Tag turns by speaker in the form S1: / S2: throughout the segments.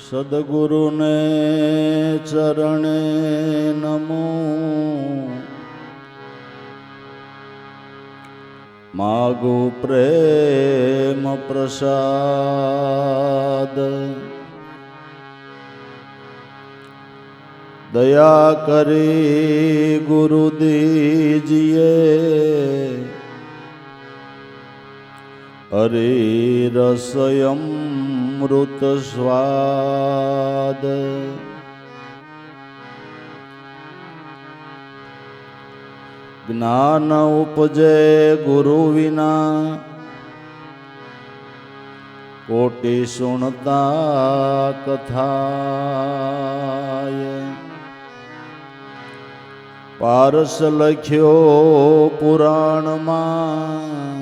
S1: સદગુરુને ચરણે નમો, માગુ પ્રેમ પ્રસાદ, દયા કરી ગુરુ દીજીએ, હરિ રસયમૃત સ્વાદ, જ્ઞાન ઉપજે ગુરુ વિના, કોટી સુણતા કથાય, પારસ લખ્યો પુરાણમાં,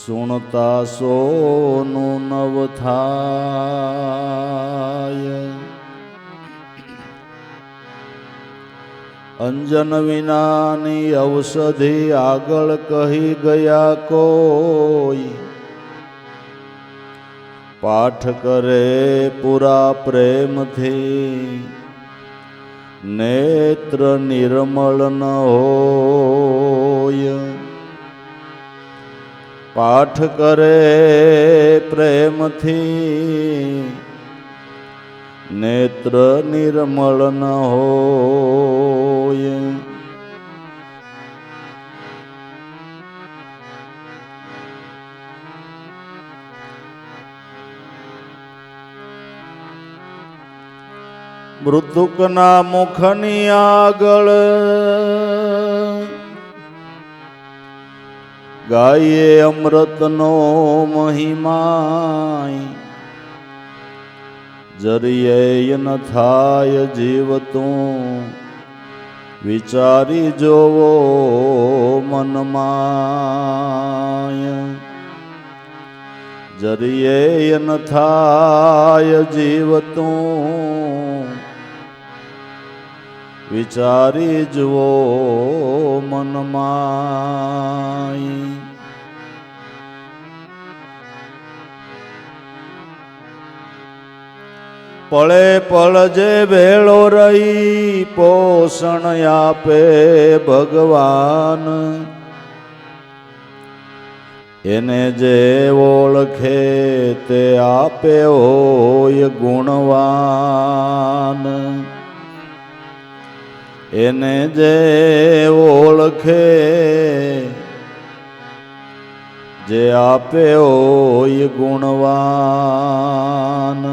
S1: સુણતા સોનું નવ થાય, અંજન વિનાની ઔષધિ આગળ કહી ગયા કોઈ, પાઠ કરે પૂરા પ્રેમથી, નેત્ર નિર્મળ ન હોય, પાઠ કરે પ્રેમથી, નેત્ર નિર્મળ ન હોય, મૃતુકના મુખની આગળ ગાયે અમૃતનો મહિમા, જરિયે ન થાય જીવતું, વિચારી જોવો મનમાય, જરિયે ન થાય જીવતું, વિચારી જુઓ મનમાય, પળે પળ જે ભેળો રહી પોષણ આપે ભગવાન, એને જે ઓળખે તે આપે હોય ગુણવાન, એને જે ઓળખે જે આપે હોય ગુણવાન,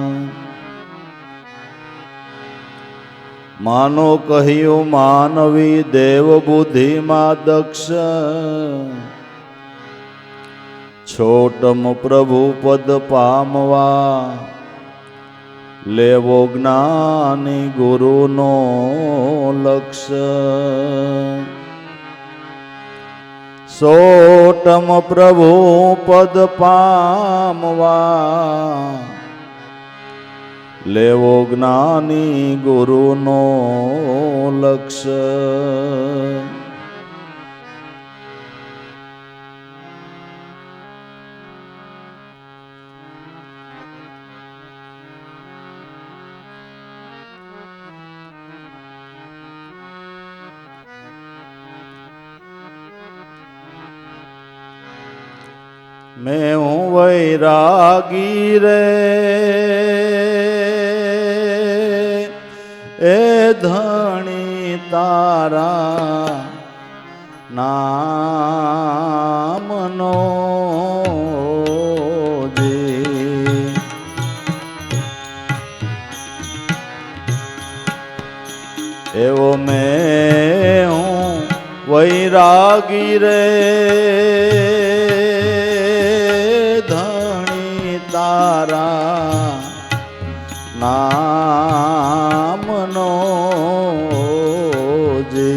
S1: માનો કહ્યું માનવી દેવ બુદ્ધિમાં દક્ષ, છોટમ પ્રભુ પદ પામવા, લેવો જ્ઞાની ગુરુનો લક્ષ્ય, સોટમ પ્રભુ પદ પામવા, લેવો જ્ઞાની ગુરુનો લક્ષ્ય, मैं हूँ वैरागी रे ए धनी तारा नामनो जी, एवो मैं हूँ वैरागी रे तारा नामनो जी,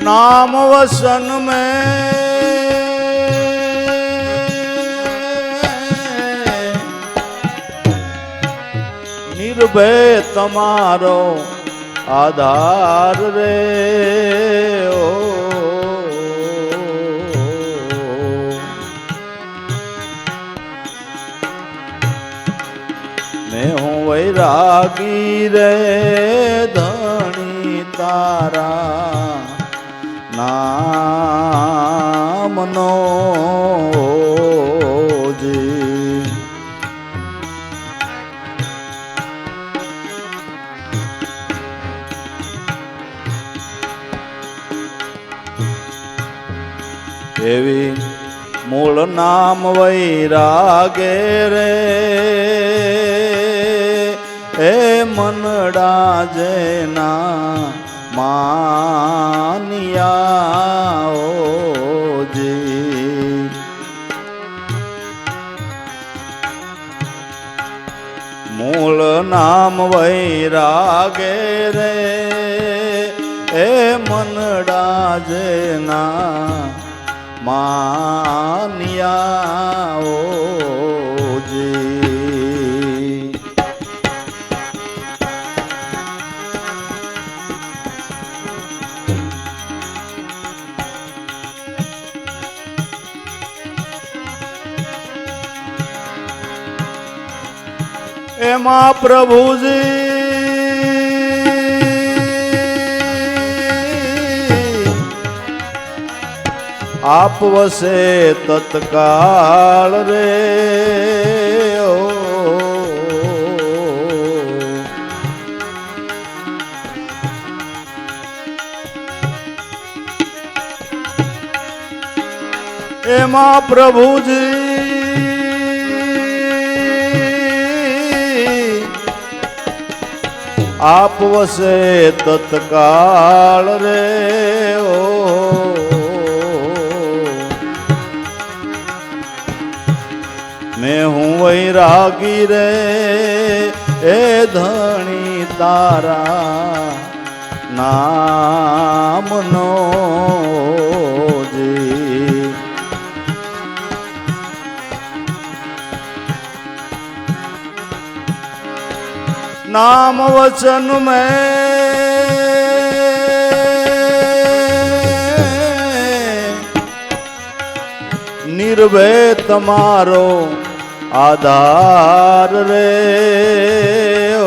S1: नाम वसन में निर्भय तमारो आधार रे ओ मैं हूँ वैरागी रे धनी तारा नामनो जी। एवी मूल नाम वैरागे रे ए मनडा जेना मानिया ओ जी। मूल नाम वैरागे रे ए मनडा जेना मानिया ओ जी। एमा प्रभु जी आप वसे तत्काल रे ओ। एमा प्रभु जी आप वसे तत्काल रे ओ। मैं हूँ वैरागी रे ए धनी तारा नामनो जी। नाम वचन में निर्भय तमारो आधार रे ओ।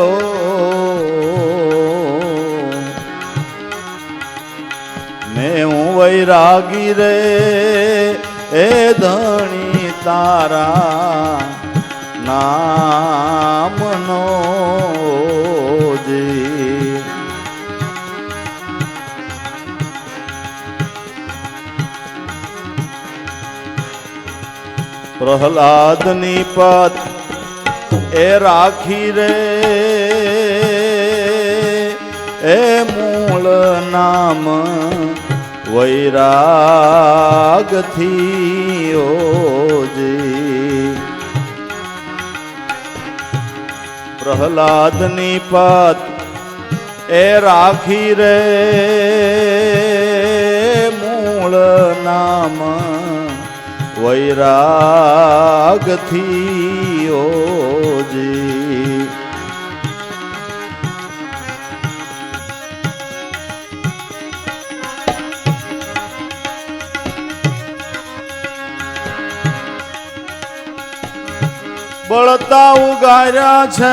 S1: मैं हूँ वैरागी रे ए धनी तारा नामनो जी। प्रहलादनी पत ए राखी रे ए मूल नाम वैराग थी ओ जी। प्रहलादनी पत ए राखी रे मूल नाम वैराग थी ओ जी। बळता उगार्या छे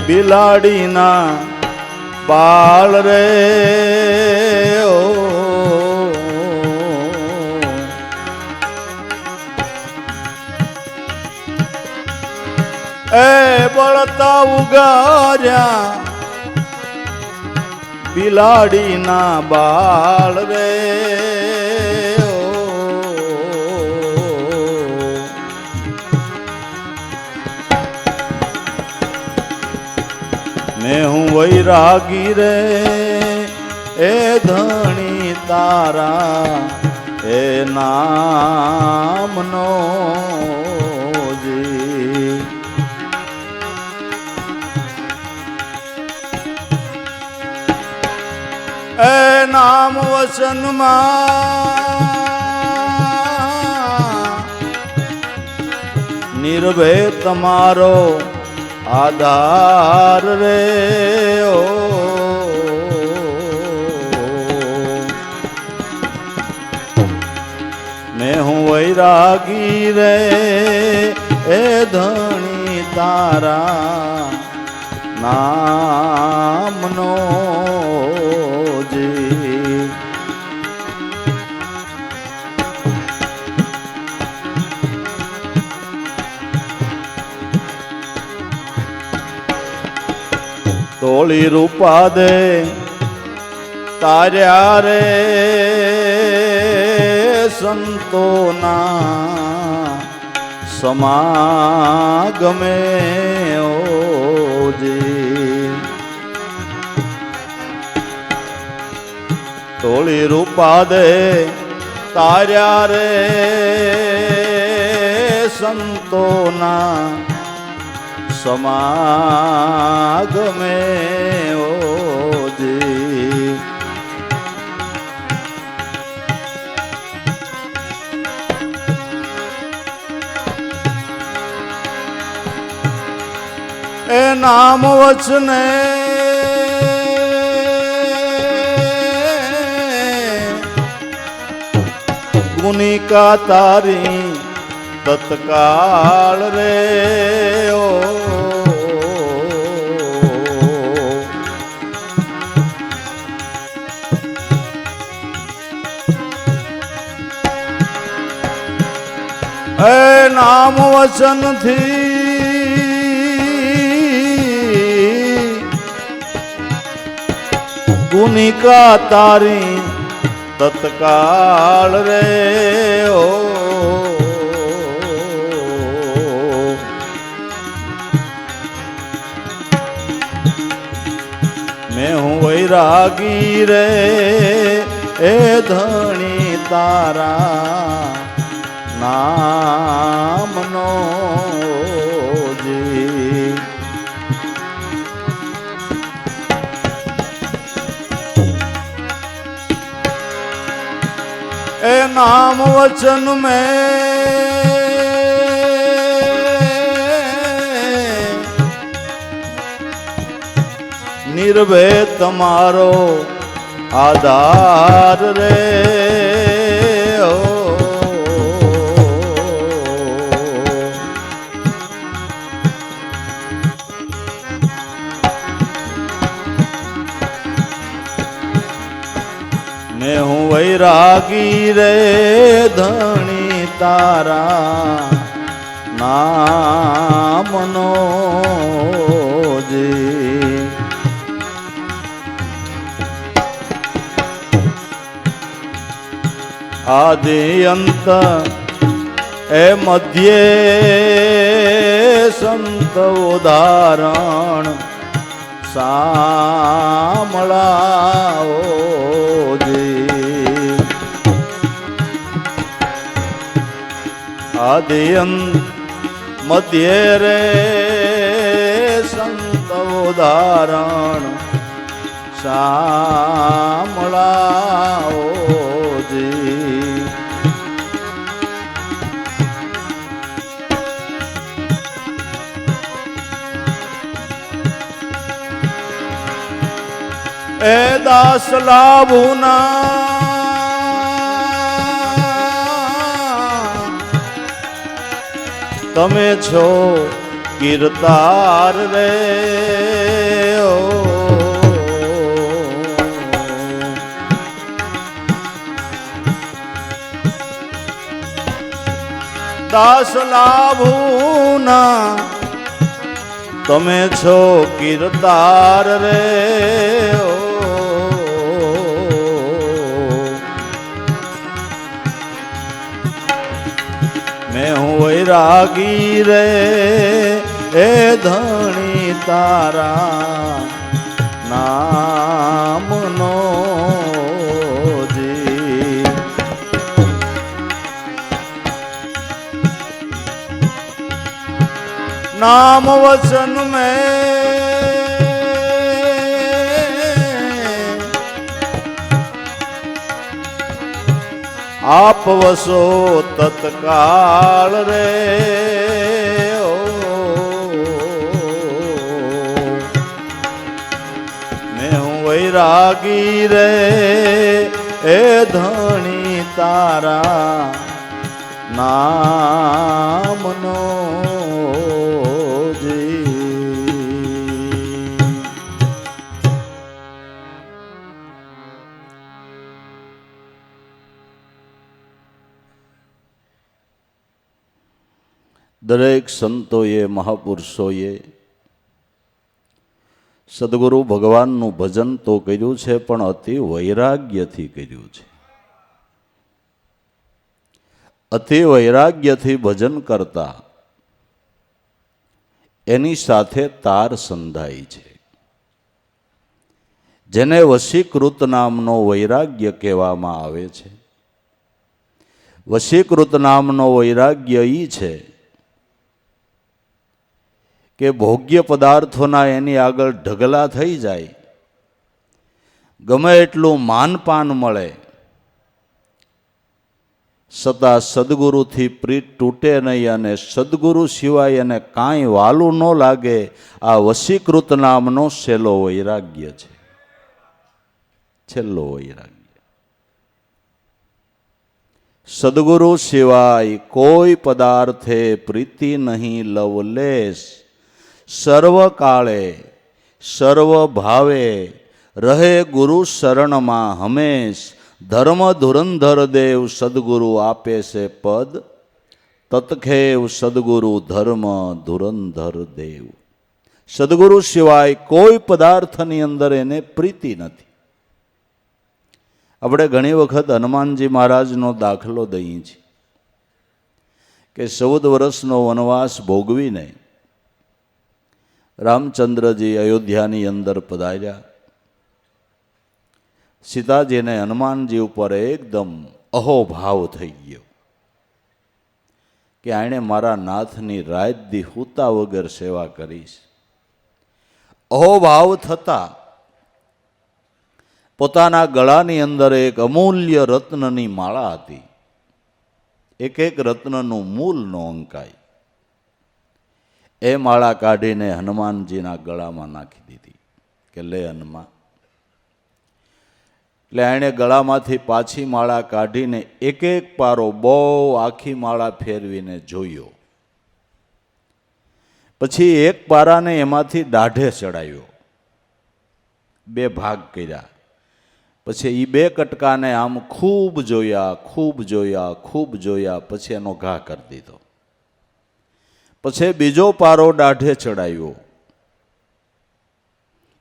S1: बिलाड़ी ना बाल रे ओ। ए बळता उगार्या बिलाड़ी ना बाल रे ओ। मैं हूँ वैरागी रे ए धनी तारा ए नामनो जी। ए नाम वचन मा निर्भय तमारो आधार रे ओ। मैं हूँ वैरागी रे ए धनी तारा नामनो जी। तोली रूपा दे तार्या रे संतोना समागमे ओजी। तोली रूपा दे तार्या रे संतोना समागमे ओजी। ए नाम वचने गुनिका तारी तत्काल रे ओ। ए नाम वचन थी गुनिका तारी तत्काल रे ओ। मैं हूँ वैरागी रे ए धनी तारा नामनो जी। ए नाम वचन में निर्भय तमारो आधार रे ओ। मैं हूँ वैरागी रे धनी तारा नामनो जी। आदि अंत ए मध्य संत उदाहरण सामलाओ जी। आदि अंत मध्य रे संत उदाहरण सामलाओ जी। ए दास लाभुना तमे छो कीर्तार रे ओ। दास लाभुना तमे छो कीर्तार रे ओ। मैं हूँ वैरागी रे ए धनी तारा नामनो जी। नाम वचन में आप वसो तत्काल रे ओ। मैं हूँ वैरागी रे ए धनी तारा નામનો જી. દરેક સંતોએ મહાપુરુષોએ સદગુરુ ભગવાનનું ભજન તો કર્યું છે, પણ અતિ વૈરાગ્યથી કર્યું છે. અતિ વૈરાગ્યથી ભજન કરતા એની સાથે તાર સંધાય છે. જેને વશીકૃત નામનો વૈરાગ્ય કહેવામાં આવે છે. વશીકૃત નામનો વૈરાગ્ય એ છે કે ભોગ્ય પદાર્થોના એની આગળ ઢગલા થઈ જાય, ગમે એટલું માનપાન મળે, છતાં સદગુરુથી પ્રીત તૂટે નહીં અને સદગુરુ સિવાય એને કાંઈ વાલું ન લાગે. આ વશીકૃત નામનો છેલ્લો વૈરાગ્ય છે. છેલ્લો વૈરાગ્ય. સદગુરુ સિવાય કોઈ પદાર્થે પ્રીતિ નહીં લવલેશ. સર્વકાળે સર્વ ભાવે રહે ગુરુ શરણમાં હંમેશ. ધર્મ ધુરંધર દેવ સદગુરુ આપે છે પદ. તત્ખેવ સદગુરુ ધર્મ ધુરંધર દેવ. સદગુરુ સિવાય કોઈ પદાર્થની અંદર એને પ્રીતિ નથી. આપણે ઘણી વખત હનુમાનજી મહારાજનો દાખલો દઈએ છીએ કે 14 વર્ષનો વનવાસ ભોગવીને રામચંદ્રજી અયોધ્યાની અંદર પધાર્યા. સીતાજીને હનુમાનજી ઉપર એકદમ અહોભાવ થઈ ગયો કે આણે મારા નાથની રાત દી હુતા વગર સેવા કરીશ. અહોભાવ થતા પોતાના ગળાની અંદર એક અમૂલ્ય રત્નની માળા હતી. એક એક રત્નનું મૂલ નો અંકાય. એ માળા કાઢીને હનુમાનજીના ગળામાં નાખી દીધી કે લે હનુમાન. એટલે એણે ગળામાંથી પાછી માળા કાઢીને એક એક પારો બહુ આખી માળા ફેરવીને જોયો. પછી એક પારાને એમાંથી દાઢે ચડાવ્યો, 2 ભાગ કર્યા. પછી એ 2 કટકાને આમ ખૂબ જોયા, ખૂબ જોયા, ખૂબ જોયા, પછી એનો ઘા કરી દીધો. પછી બીજો પારો દાઢે ચડાવ્યો,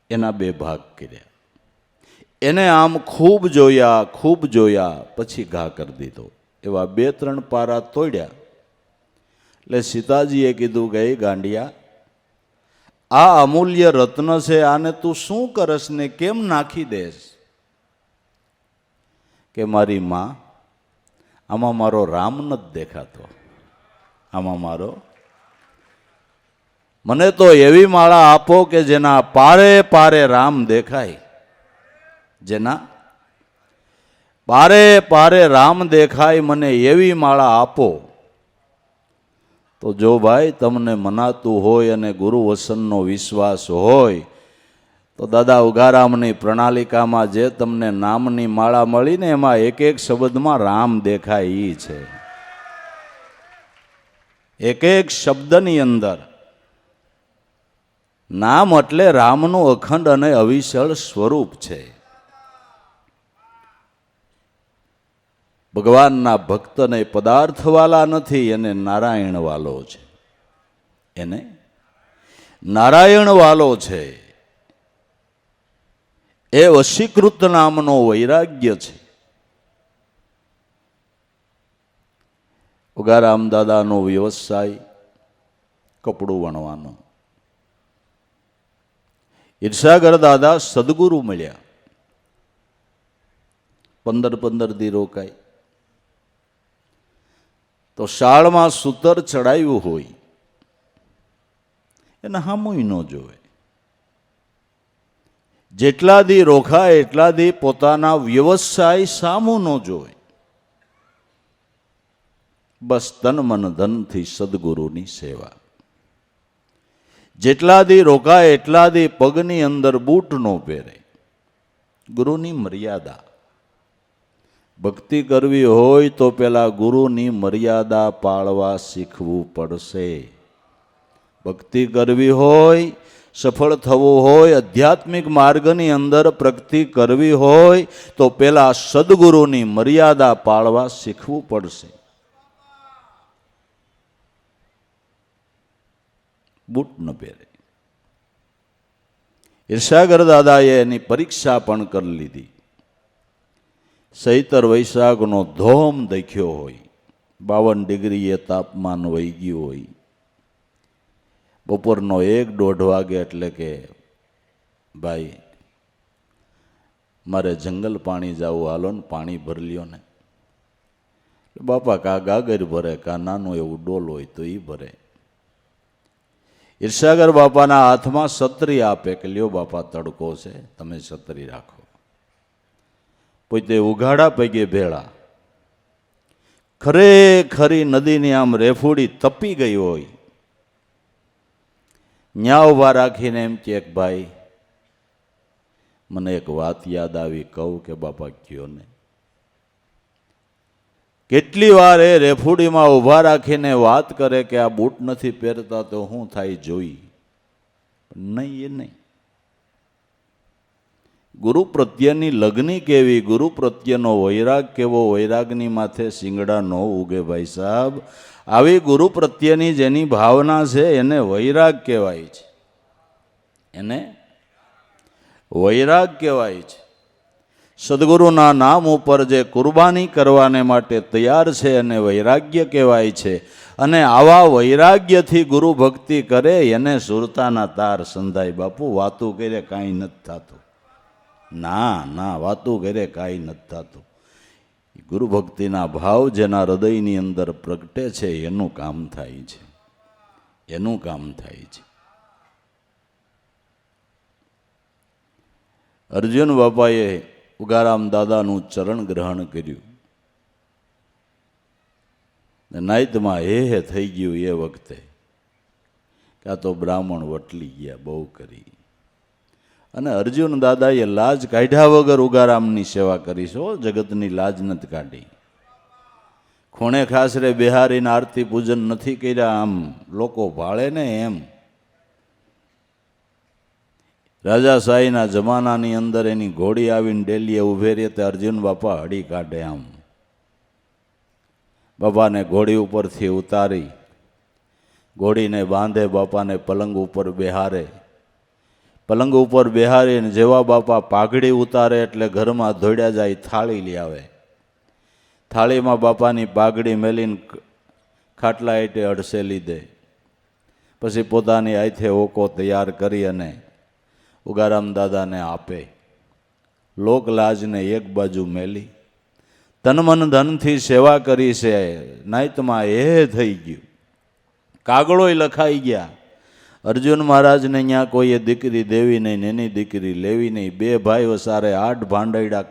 S1: એના 2 ભાગ કર્યા. એને આમ ખૂબ જોયા, ખૂબ જોયા, પછી ઘા કરી દીધો. એવા 2-3 પારા તોડ્યા. એટલે સીતાજીએ કીધું કે એ ગાંડિયા, આ અમૂલ્ય રત્ન છે, આને તું શું કરસ ને કેમ નાખી દેશ? કે મારી માં, આમાં મારો રામ નથી દેખાતો. આમાં મારો, મને તો એવી માળા આપો કે જેના પારે પારે રામ દેખાય. જેના પારે પારે રામ દેખાય, મને એવી માળા આપો. તો જો ભાઈ તમને મનાતું હોય અને ગુરુ વસનનો વિશ્વાસ હોય તો દાદા ઉગારામની પ્રણાલિકામાં જે તમને નામની માળા મળી ને એમાં એક એક શબ્દમાં રામ દેખાય ઈ છે. એક એક શબ્દની અંદર નામ એટલે રામનું અખંડ અને અવિચળ સ્વરૂપ છે. ભગવાનના ભક્તને પદાર્થવાલા નથી, એને નારાયણ વાલો છે. એને નારાયણ વાલો છે. એ વશીકૃત નામનો વૈરાગ્ય છે. ઉગારામ દાદાનો વ્યવસાય કપડું વણવાનો. ઈર્ષાગર દાદા સદગુરુ મળ્યા. 15 દી રોકાય. તો શાળમાં સૂતર ચડાવ્યું હોય એને હામુય ન જોવે. જેટલા દી રોકાય એટલા દી પોતાના વ્યવસાય સામું ન જોવે. બસ તન મન ધનથી સદગુરુની સેવા. જેટલા દી રોકાય એટલા દી પગની અંદર બૂટ ન પહેરે. ગુરુની મર્યાદા. ભક્તિ કરવી હોય તો પેલા ગુરુની મર્યાદા પાળવા શીખવું પડશે. ભક્તિ કરવી હોય, સફળ થવું હોય, આધ્યાત્મિક માર્ગની અંદર પ્રગતિ કરવી હોય તો પેલા સદગુરુની મર્યાદા પાળવા શીખવું પડશે. બૂટ ન પહેરે. ઈર્ષાગર દાદાએ એની પરીક્ષા પણ કરી લીધી. ચૈતર વૈશાખનો ધોમ દેખ્યો હોય, 52 ડિગ્રીએ તાપમાન વહી ગયું હોય, બપોરનો 1-1:30 વાગે એટલે કે ભાઈ મારે જંગલ પાણી જવું, હાલો ને પાણી ભરી લ્યો ને. બાપા કા ગાગર ભરે, કા નાનું એવું ડોલ હોય તો એ ભરે. ઈર્ષાગર બાપાના હાથમાં છત્રી આપે કે લ્યો બાપા તડકો છે, તમે છત્રી રાખો. પોતે ઉઘાડા પગે ભેળા. ખરેખરી નદીની આમ રેફુડી તપી ગઈ હોય, ન્યા ઉભા રાખીને એમ કે ભાઈ મને એક વાત યાદ આવી, કહું કે બાપા કયો ને. કેટલી વાર એ રેફુડીમાં ઊભા રાખીને વાત કરે કે આ બૂટ નથી પહેરતા તો શું થાય જોઈ. નહીં, એ નહીં. ગુરુ પ્રત્યેની લગ્ની કેવી, ગુરુ પ્રત્યેનો વૈરાગ કેવો, વૈરાગની માથે શિંગડા ન ઉગે ભાઈ સાહેબ. આવી ગુરુ પ્રત્યેની જેની ભાવના છે એને વૈરાગ કહેવાય છે, એને વૈરાગ કહેવાય છે. સદગુરુના નામ ઉપર જે કુરબાની કરવાને માટે તૈયાર છે એને વૈરાગ્ય કહેવાય છે. અને આવા વૈરાગ્યથી ગુરુ ભક્તિ કરે એને સુરતાના તાર સંધાય. બાપુ વાતું કરે કાંઈ નથી થતું. ના ના, વાતું કરે કાંઈ નથી થતું. ગુરુ ભક્તિના ભાવ જેના હૃદયની અંદર પ્રગટે છે એનું કામ થાય છે, એનું કામ થાય છે. અર્જુન બાપાએ ઉગારામ દાદાનું ચરણ ગ્રહણ કર્યું. નાઈતમાં હે થઈ ગયું એ વખતે કે આ તો બ્રાહ્મણ વટલી ગયા, બહુ કરી. અને અર્જુન દાદાએ લાજ કાઢ્યા વગર ઉગારામની સેવા કરી છે. જગતની લાજ નથી કાઢી. ખૂણે ખાસરે બિહારીને આરતી પૂજન નથી કર્યા. આમ લોકો ભાળે ને એમ. રાજાશાહીના જમાનાની અંદર એની ઘોડી આવીને ડેલીએ ઉભે રહે તે અર્જુન બાપા હડી કાઢે. આમ બાપાને ઘોડી ઉપરથી ઉતારી, ઘોડીને બાંધે, બાપાને પલંગ ઉપર બેહારે. પલંગ ઉપર બેહારીને જેવા બાપા પાઘડી ઉતારે એટલે ઘરમાં દોડ્યા જાય, થાળી લઈ આવે. થાળીમાં બાપાની પાઘડી મેલીને ખાટલા હેઠે અડસેલી દે. પછી પોતાની હાથે ઓકો તૈયાર કરી અને ઉગારામ દાદાને આપે. લોકલાજને એક બાજુ મેલી તન મન ધનથી સેવા કરી છે. નાઈતમાં એ થઈ ગયું. કાગળોય લખાઈ ગયા. અર્જુન મહારાજને અહીંયા કોઈએ દીકરી દેવી નહીં, એની દીકરી લેવી નહીં. 2 ભાઈ વસારે 8 ભાંડૈડા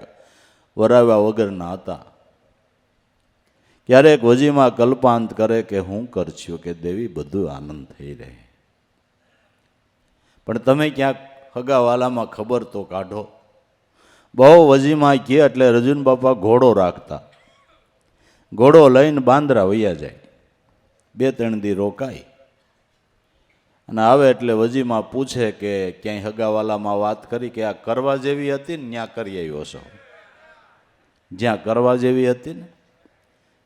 S1: વરાવ્યા વગરના હતા. ક્યારેક વજીમાં કલ્પાંત કરે કે હું કરશું કે દેવી બધું આનંદ થઈ રહે, પણ તમે ક્યાંક હગાવાલામાં ખબર તો કાઢો. બહુ વજીમાં કહે એટલે અર્જુન બાપા ઘોડો રાખતા. ઘોડો લઈને બાંદરા વૈયા જાય. 2-3 દી રોકાય અને આવે એટલે વજીમાં પૂછે કે ક્યાંય હગાવાલામાં વાત કરી કે આ કરવા જેવી હતી ને ત્યાં કરી આવ્યો છો. જ્યાં કરવા જેવી હતી ને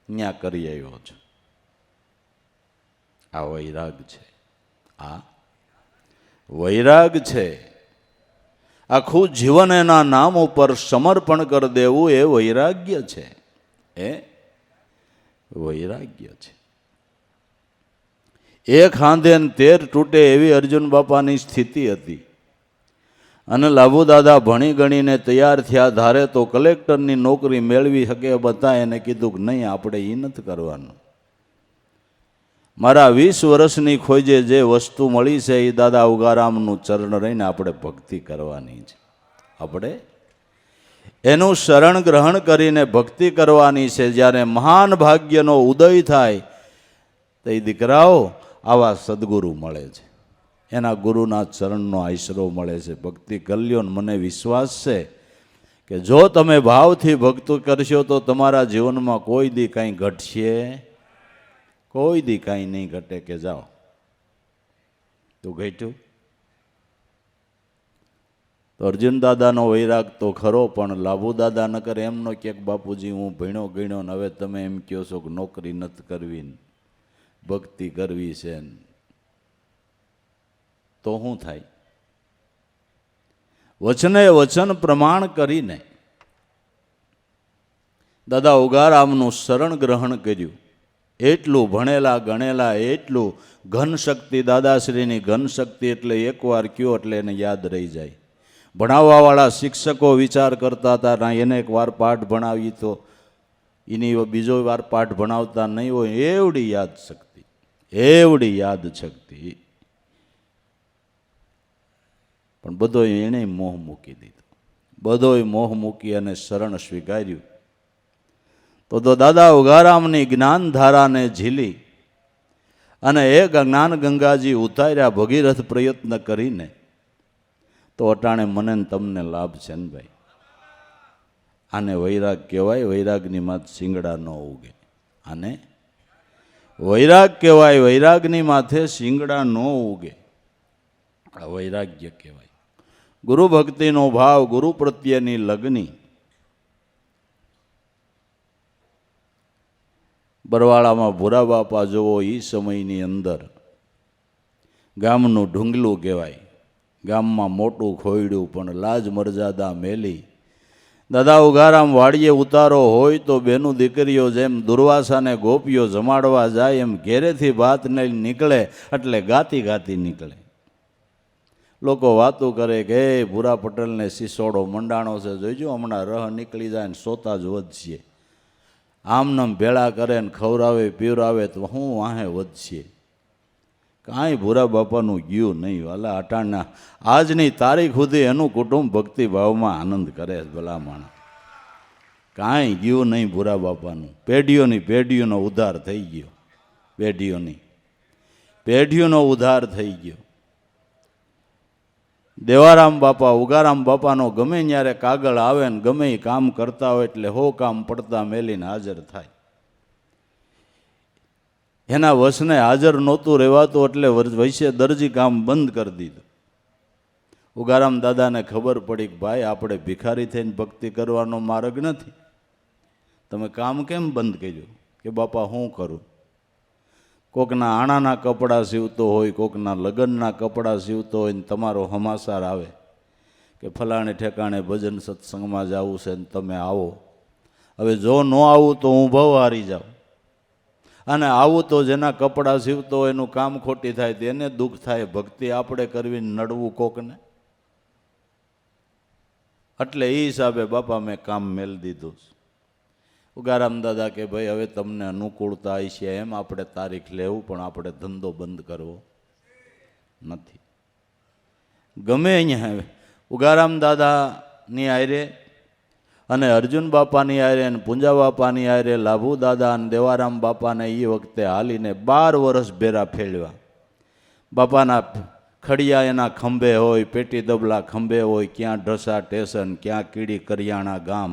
S1: ત્યાં કરી આવ્યો છો. આ વૈરાગ છે, આ વૈરાગ છે. આખું જીવન એના નામ ઉપર સમર્પણ કરી દેવું એ વૈરાગ્ય છે, એ વૈરાગ્ય છે. એક હાંધે 13 તૂટે એવી અર્જુન બાપાની સ્થિતિ હતી. અને લાભુ દાદા ભણી ગણીને તૈયાર થયા. ધારે તો કલેક્ટરની નોકરી મેળવી શકે, બધા એને કીધું કે નહીં, આપણે એ નથી કરવાનું. મારા 20 વર્ષની ખોજે જે વસ્તુ મળી છે એ દાદા ઉગારામનું ચરણ રહીને આપણે ભક્તિ કરવાની છે. આપણે એનું શરણ ગ્રહણ કરીને ભક્તિ કરવાની છે. જ્યારે મહાન ભાગ્યનો ઉદય થાય તો એ દીકરાઓ આવા સદગુરુ મળે છે, એના ગુરુના ચરણનો આશરો મળે છે. ભક્તિ કલ્યોન મને વિશ્વાસ છે કે જો તમે ભાવથી ભક્તિ કરશો તો તમારા જીવનમાં કોઈ દી કાંઈ ઘટશે, કોઈ દી કાંઈ નહીં ઘટે. કે જાઓ તું ઘટ્યું. તો અર્જુન દાદાનો વૈરાગ તો ખરો, પણ લાભુ દાદા ન કરે એમનો ક્યાંક બાપુજી હું ભણ્યો ગણ્યો ને હવે તમે એમ કહો છો કે નોકરી નથી કરવી, ભક્તિ કરવી છે, તો શું થાય? વચને વચન પ્રમાણ કરીને દાદા ઉગારામનું શરણ ગ્રહણ કર્યું. એટલું ભણેલા ગણેલા, એટલું ઘન શક્તિ, દાદાશ્રીની ઘન શક્તિ એટલે એકવાર કયો એટલે એને યાદ રહી જાય. ભણાવવાવાળા શિક્ષકો વિચાર કરતા હતા ના એને એક વાર પાઠ ભણાવી તો એની બીજો વાર પાઠ ભણાવતા નહીં હોય, એવડી યાદ શક્તિ, એવડી યાદ શક્તિ. પણ બધોય એણે મોહ મૂકી દીધો, બધોય મોહ મૂકી અને શરણ સ્વીકાર્યું. તો દાદા ઉગારામની જ્ઞાન ધારાને ઝીલી અને એ જ્ઞાન ગંગાજી ઉતાર્યા ભગીરથ પ્રયત્ન કરીને. તો અટાણે મને તમને લાભ છે ને ભાઈ. આને વૈરાગ કહેવાય. વૈરાગની માથે શિંગડા ન ઉગે. આને વૈરાગ કહેવાય. વૈરાગની માથે શિંગડા ન ઉગે. આ વૈરાગ્ય કહેવાય. ગુરુ ભક્તિનો ભાવ, ગુરુ પ્રત્યેની લગની. બરવાળામાં ભૂરા બાપા જોવો એ સમયની અંદર ગામનું ઢુંગલું કહેવાય. ગામમાં મોટું ખોયડું પણ લાજ મર્યાદા મેલી. દાદા ઉગારામ વાડીએ ઉતારો હોય તો બેનું દીકરીઓ જેમ દુર્વાસાને ગોપીઓ જમાડવા જાય એમ ઘેરેથી ભાત નહીં નીકળે એટલે ગાતી ગાતી નીકળે. લોકો વાતો કરે કે હે ભૂરા પટેલને સિસોડો મંડાણો છે, જોઈજો હમણાં રહ નીકળી જાય ને સોતા જ વધશે. આમનામ ભેળા કરે ને ખવરાવે પીવરાવે તો હું વાહે વધશે. કાંઈ ભૂરા બાપાનું ગયું નહીં. વાલા અટાણના આજની તારીખ સુધી એનું કુટુંબ ભક્તિભાવમાં આનંદ કરે ભલા માણસ. કાંઈ ગયું નહીં ભૂરા બાપાનું. પેઢીઓની પેઢીઓનો ઉદ્ધાર થઈ ગયો. પેઢીઓની પેઢીઓનો ઉદ્ધાર થઈ ગયો. દેવારામ બાપા ઉગારામ બાપાનો ગમે ત્યારે કાગળ આવે ને ગમે એ કામ કરતા હોય એટલે હો કામ પડતા મેલીને હાજર થાય. એના વસને હાજર નહોતું રહેવાતું એટલે વૈશ્ય દરજી કામ બંધ કરી દીધું. ઉગારામ દાદાને ખબર પડી કે ભાઈ આપણે ભિખારી થઈને ભક્તિ કરવાનો માર્ગ નથી, તમે કામ કેમ બંધ કર્યું? કે બાપા હું કરું? કોકના આણાના કપડાં સીવતો હોય, કોકના લગ્નના કપડાં સીવતો હોય ને તમારો સમાચાર આવે કે ફલાણે ઠેકાણે ભજન સત્સંગમાં જવું છે ને તમે આવો. હવે જો ન આવું તો હું ભવ હારી જાઉં, અને આવું તો જેના કપડાં સીવતો હોય એનું કામ ખોટી થાય તેને દુઃખ થાય. ભક્તિ આપણે કરવી નડવું કોકને. એટલે એ હિસાબે બાપા મેં કામ મેલ દીધું. ઉગારામ દાદા કે ભાઈ હવે તમને અનુકૂળતા આવી છે એમ આપણે તારીખ લેવું, પણ આપણે ધંધો બંધ કરવો નથી. ગમે અહીંયા ઉગારામ દાદાની આયરે અને અર્જુન બાપાની આયરે અને પૂંજા બાપાની આયરે લાભુ દાદા અને દેવારામ બાપાને એ વખતે હાલીને 12 વર્ષ ભેરા ફેરવ્યા. બાપાના ખડિયા એના ખંભે હોય, પેટી દબલા ખંભે હોય, ક્યાં ઢસા સ્ટેશન, ક્યાં કીડી કરિયાણા ગામ.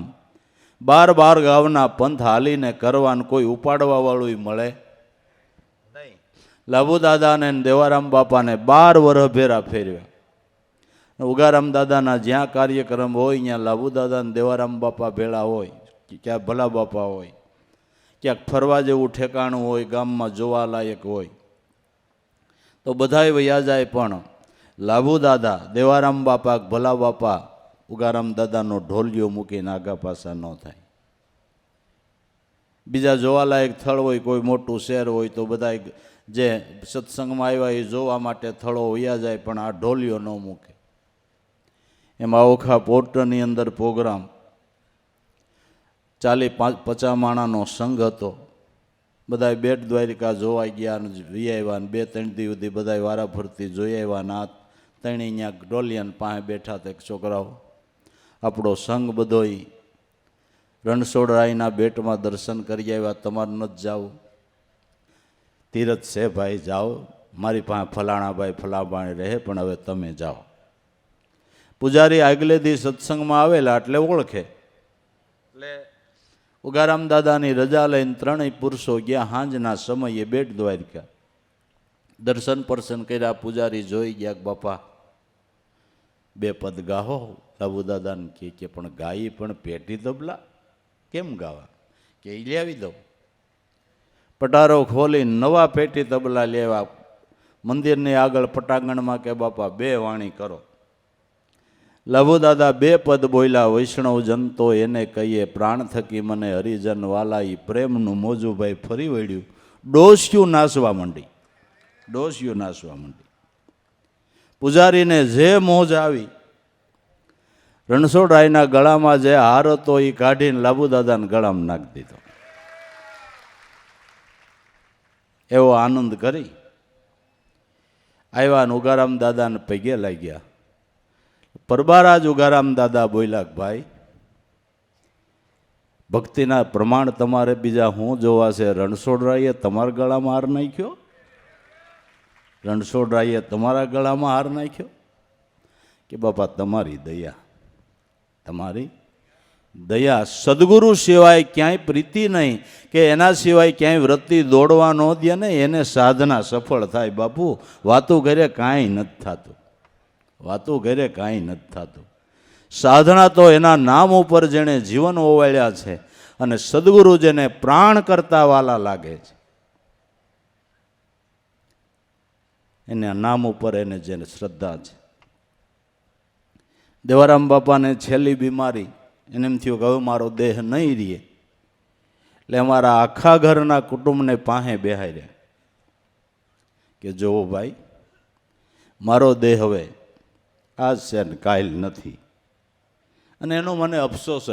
S1: 12 ગામના પંથ હાલીને કરવાનું કોઈ ઉપાડવા વાળું મળે નહીં. લાભુ દાદાને દેવારામ બાપાને 12 વર્ષ ભેરા ફેરવ્યા. ઉગારામ દાદાના જ્યાં કાર્યક્રમ હોય ત્યાં લાભુ દાદા અને દેવારામ બાપા ભેળા હોય, ક્યાં ભલા બાપા હોય, ક્યાંક ફરવા જેવું ઠેકાણું હોય, ગામમાં જોવાલાયક હોય તો બધાય વયા જાય. પણ લાભુ દાદા, દેવારામ બાપા, ભલા બાપા ઉગારામ દાદાનો ઢોલિયો મૂકીને આગા પાછા ન થાય. બીજા જોવાલાયક સ્થળ હોય, કોઈ મોટું શહેર હોય તો બધા જે સત્સંગમાં આવ્યા એ જોવા માટે સ્થળો વયા જાય, પણ આ ઢોલિયો ન મૂકે. એમાં ઓખા પોર્ટની અંદર પ્રોગ્રામ 40-50 માણાનો સંઘ હતો. બધા બેટ દ્વારિકા જોવા ગયા ને વી આવ્યા ને 2-3 દી સુધી બધા વારા ફરતી જોઈ આવ્યા. ના ત્રણે અહીંયા ઢોલિયાને પાસે બેઠા હતા છોકરાઓ. આપણો સંઘ બધોય રણછોડરાયના બેટમાં દર્શન કરી આવ્યા. તમારે નથી જાવું? તીરથ છે ભાઈ, જાઓ. મારી પાસે ફલાણા ભાઈ ફલાણાભાઈ રહે, પણ હવે તમે જાઓ. પૂજારી આગલે દી સત્સંગમાં આવેલા એટલે ઓળખે. એટલે ઉગારામ દાદાની રજા લઈને ત્રણેય પુરુષો ગયા. સાંજના સમયે બેટ દ્વારકા દર્શન પરશન કર્યા. પૂજારી જોઈ ગયા, બાપા 2 પદ ગાહો. લાભુ દાદાને કે પણ ગાઈ પણ પેટી તબલા કેમ ગાવા? કે એ લાવી દઉં. પટારો ખોલી નવા પેટી તબલા લેવા. મંદિરની આગળ પટાંગણમાં કે બાપા 2 વાણી કરો. લાભુ દાદા 2 પદ બોલ્યા. વૈષ્ણવ જન તો એને કહીએ, પ્રાણ થકી મને હરિજન વાલા. ઈ પ્રેમનું મોજુભાઈ ફરી વળ્યું. ડોસ્યું નાસવા માંડી. ડોસ્યું નાસવા માંડી. પૂજારીને જે મોજ આવી, રણછોડરાયના ગળામાં જે હાર હતો એ કાઢીને લાભુ દાદાના ગળામાં નાખી દીધો. એવો આનંદ કરી આવ્યા. ઉગારામ દાદાને પગે લાગ્યા. પરબારા જ ઉગારામ દાદા બોલ્યા, ભાઈ ભક્તિના પ્રમાણ તમારે બીજા શું જોવા છે? રણછોડરાયે તમારા ગળામાં હાર નાખ્યો? રણછોડરાયે તમારા ગળામાં હાર નાખ્યો? કે બાપા તમારી દયા, તમારી દયા. સદગુરુ સિવાય ક્યાંય પ્રીતિ નહીં, કે એના સિવાય ક્યાંય વૃત્તિ દોડવા ન દે ને એને સાધના સફળ થાય. બાપુ વાતું ઘરે કાંઈ નથી થતું, વાતું ઘરે કાંઈ નથી થતું. સાધના તો એના નામ ઉપર જેણે જીવન ઓવાળ્યા છે અને સદગુરુ જેને પ્રાણ કરતા વાલા લાગે છે એના નામ ઉપર એને જેને શ્રદ્ધા છે. દેવારામ બાપાને છેલ્લી બીમારી, એને એમ થયું કે હવે મારો દેહ નહીં રહે, એટલે અમારા આખા ઘરના કુટુંબને પાસે બેહાર્યા કે જોવો ભાઈ, મારો દેહ હવે આજ છે ને કાલ નથી. અને એનો મને અફસોસ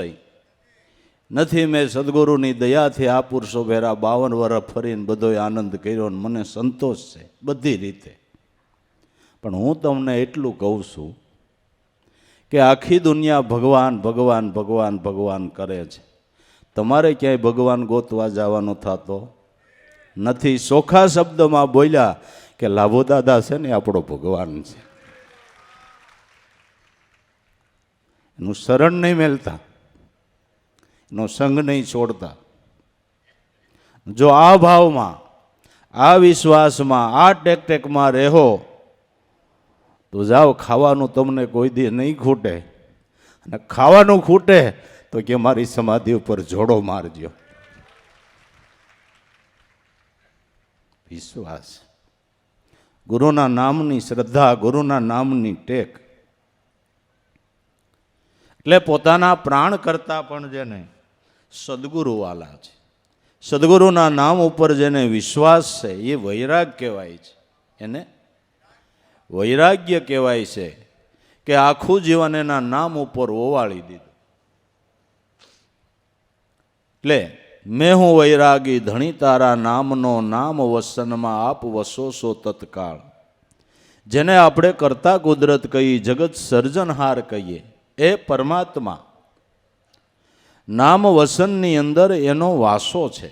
S1: નથી. મેં સદગુરુની દયાથી આ પુરુષો ભેરા 52 વર્ષ ફરીને બધોય આનંદ કર્યો ને મને સંતોષ છે બધી રીતે. પણ હું તમને એટલું કહું છું કે આખી દુનિયા ભગવાન ભગવાન ભગવાન ભગવાન કરે છે. તમારે ક્યાંય ભગવાન ગોતવા જવાનો થતો નથી. ચોખ્ખા શબ્દમાં બોલ્યા કે લાભુ દાદા છે ને આપણો ભગવાન છે. એનું શરણ નહીં મેલતા, એનો સંગ નહીં છોડતા. જો આ ભાવમાં, આ વિશ્વાસમાં, આ ટેકટેકમાં રહો તો જાઓ, ખાવાનું તમને કોઈ દી નહીં ખૂટે. અને ખાવાનું ખૂટે તો કે મારી સમાધિ ઉપર જોડો મારજો. વિશ્વાસ, ગુરુના નામની શ્રદ્ધા, ગુરુના નામની ટેક. એટલે પોતાના પ્રાણ કરતા પણ જેને સદગુરુ વાલા છે, સદગુરુના નામ ઉપર જેને વિશ્વાસ છે એ વૈરાગ કહેવાય છે. એને વૈરાગ્ય કહેવાય છે કે આખું જીવન એના નામ ઉપર ઓવાળી દીધું. એટલે મેં હું વૈરાગી ધણી તારા નામનો, નામ વસનમાં આપ વસો તત્કાળ. જેને આપણે કરતા કુદરત કહી, જગત સર્જનહાર કહીએ, એ પરમાત્મા નામ વસનની અંદર એનો વાસો છે.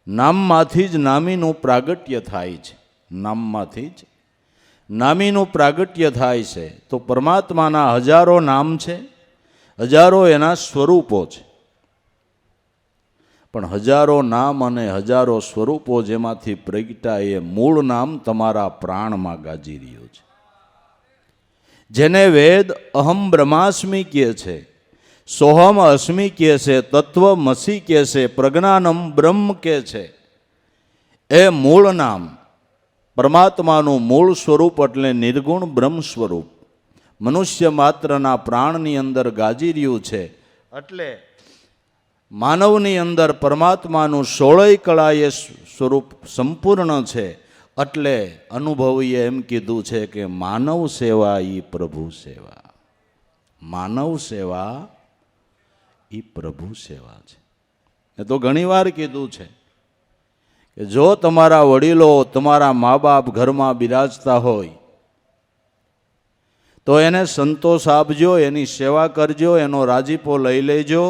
S1: નામમાંથી જ નામીનું પ્રાગટ્ય થાય છે. નામમાંથી જ નામીનું પ્રાગટ્ય થાય છે. તો પરમાત્માના હજારો નામ છે, હજારો એના સ્વરૂપો છે. પણ હજારો નામ અને હજારો સ્વરૂપો જેમાંથી પ્રગટ્યા એ મૂળ નામ તમારા પ્રાણમાં ગાજી રહ્યું છે. જેને વેદ અહમ બ્રહ્માસ્મિ કહે છે, સોહમ અસ્મિ કહે છે, તત્વમસી કહે છે, પ્રજ્ઞાનમ બ્રહ્મ કહે છે, એ મૂળ નામ પરમાત્માનું મૂળ સ્વરૂપ એટલે નિર્ગુણ બ્રહ્મ સ્વરૂપ મનુષ્ય માત્રના પ્રાણની અંદર ગાજી રહ્યું છે. એટલે માનવની અંદર પરમાત્માનું 16 કળાએ સ્વરૂપ સંપૂર્ણ છે. એટલે અનુભવીએ એમ કીધું છે કે માનવ સેવા ઈ પ્રભુ સેવા. માનવ સેવા ઈ પ્રભુ સેવા છે. એ તો ઘણીવાર કીધું છે કે જો તમારા વડીલો, તમારા મા બાપ ઘરમાં બિરાજતા હોય તો એને સંતોષ આપજો, એની સેવા કરજો, એનો રાજીપો લઈ લેજો.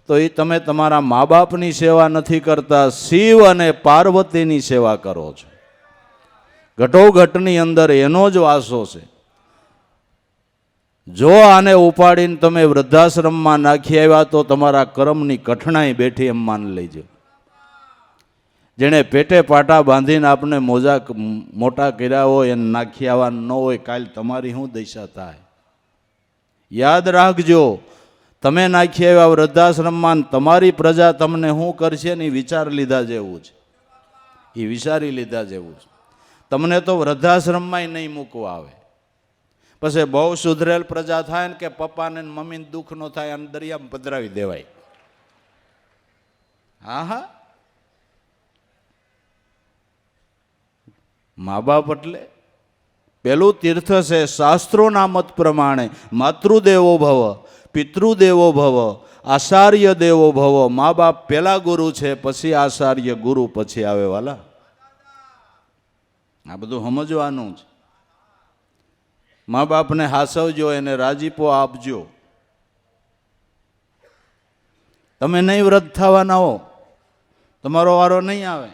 S1: તો એ તમે તમારા મા બાપની સેવા નથી કરતા, શિવ અને પાર્વતીની સેવા કરો છો. ઘટોઘટની અંદર એનો જ વાસો છે. જો આને ઉપાડીને તમે વૃદ્ધાશ્રમમાં નાખી આવ્યા તો તમારા કર્મની કઠણાઈ બેઠી એમ માની લેજો. જેણે પેટે પાટા બાંધીને આપણે મોટા કર્યા હોય એને નાખી આવવા ન હોય, કાલ તમારી શું દશા થાય? યાદ રાખજો, તમે નાખી આવ્યા વૃદ્ધાશ્રમમાં, તમારી પ્રજા તમને શું કરશે ને એ વિચાર લીધા જેવું છે, એ વિચારી લીધા જેવું છે. તમને તો વૃદ્ધાશ્રમમાં નહીં મૂકવા આવે. પછી બહુ સુધરેલ પ્રજા થાય ને કે પપ્પાને મમ્મીને દુઃખ ન થાય અને દરિયામાં પધરાવી દેવાય. હા હા, મા બાપ એટલે પેલું તીર્થ છે. શાસ્ત્રોના મત પ્રમાણે માતૃદેવો ભવ, પિતૃદેવો ભવ, આચાર્ય દેવો ભવ. મા બાપ પેલા ગુરુ છે, પછી આચાર્ય ગુરુ પછી આવે વાલા. આ બધું સમજવાનું છે. મા બાપને હાસવજો, એને રાજીપો આપજો. તમે નહીં વ્રત થવાના હો, તમારો વારો નહીં આવે.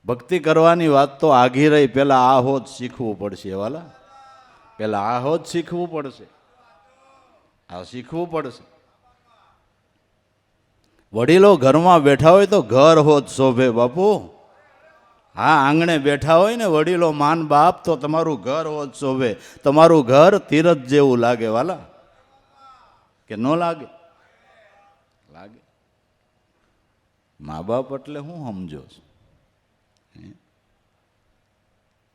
S1: ભક્તિ કરવાની વાત તો આઘી રહી, પેલા આ હોત શીખવું પડશે વાલા. પેલા આ હોત શીખવું પડશે, આ શીખવું પડશે. વડીલો ઘરમાં બેઠા હોય તો ઘર હોત શોભે બાપુ. હા, આંગણે બેઠા હોય ને વડીલો માન બાપ, તો તમારું ઘર હોત શોભે. તમારું ઘર તીરથ જેવું લાગે વાલા, કે ન લાગે? લાગે. મા બાપ એટલે હું સમજો છું.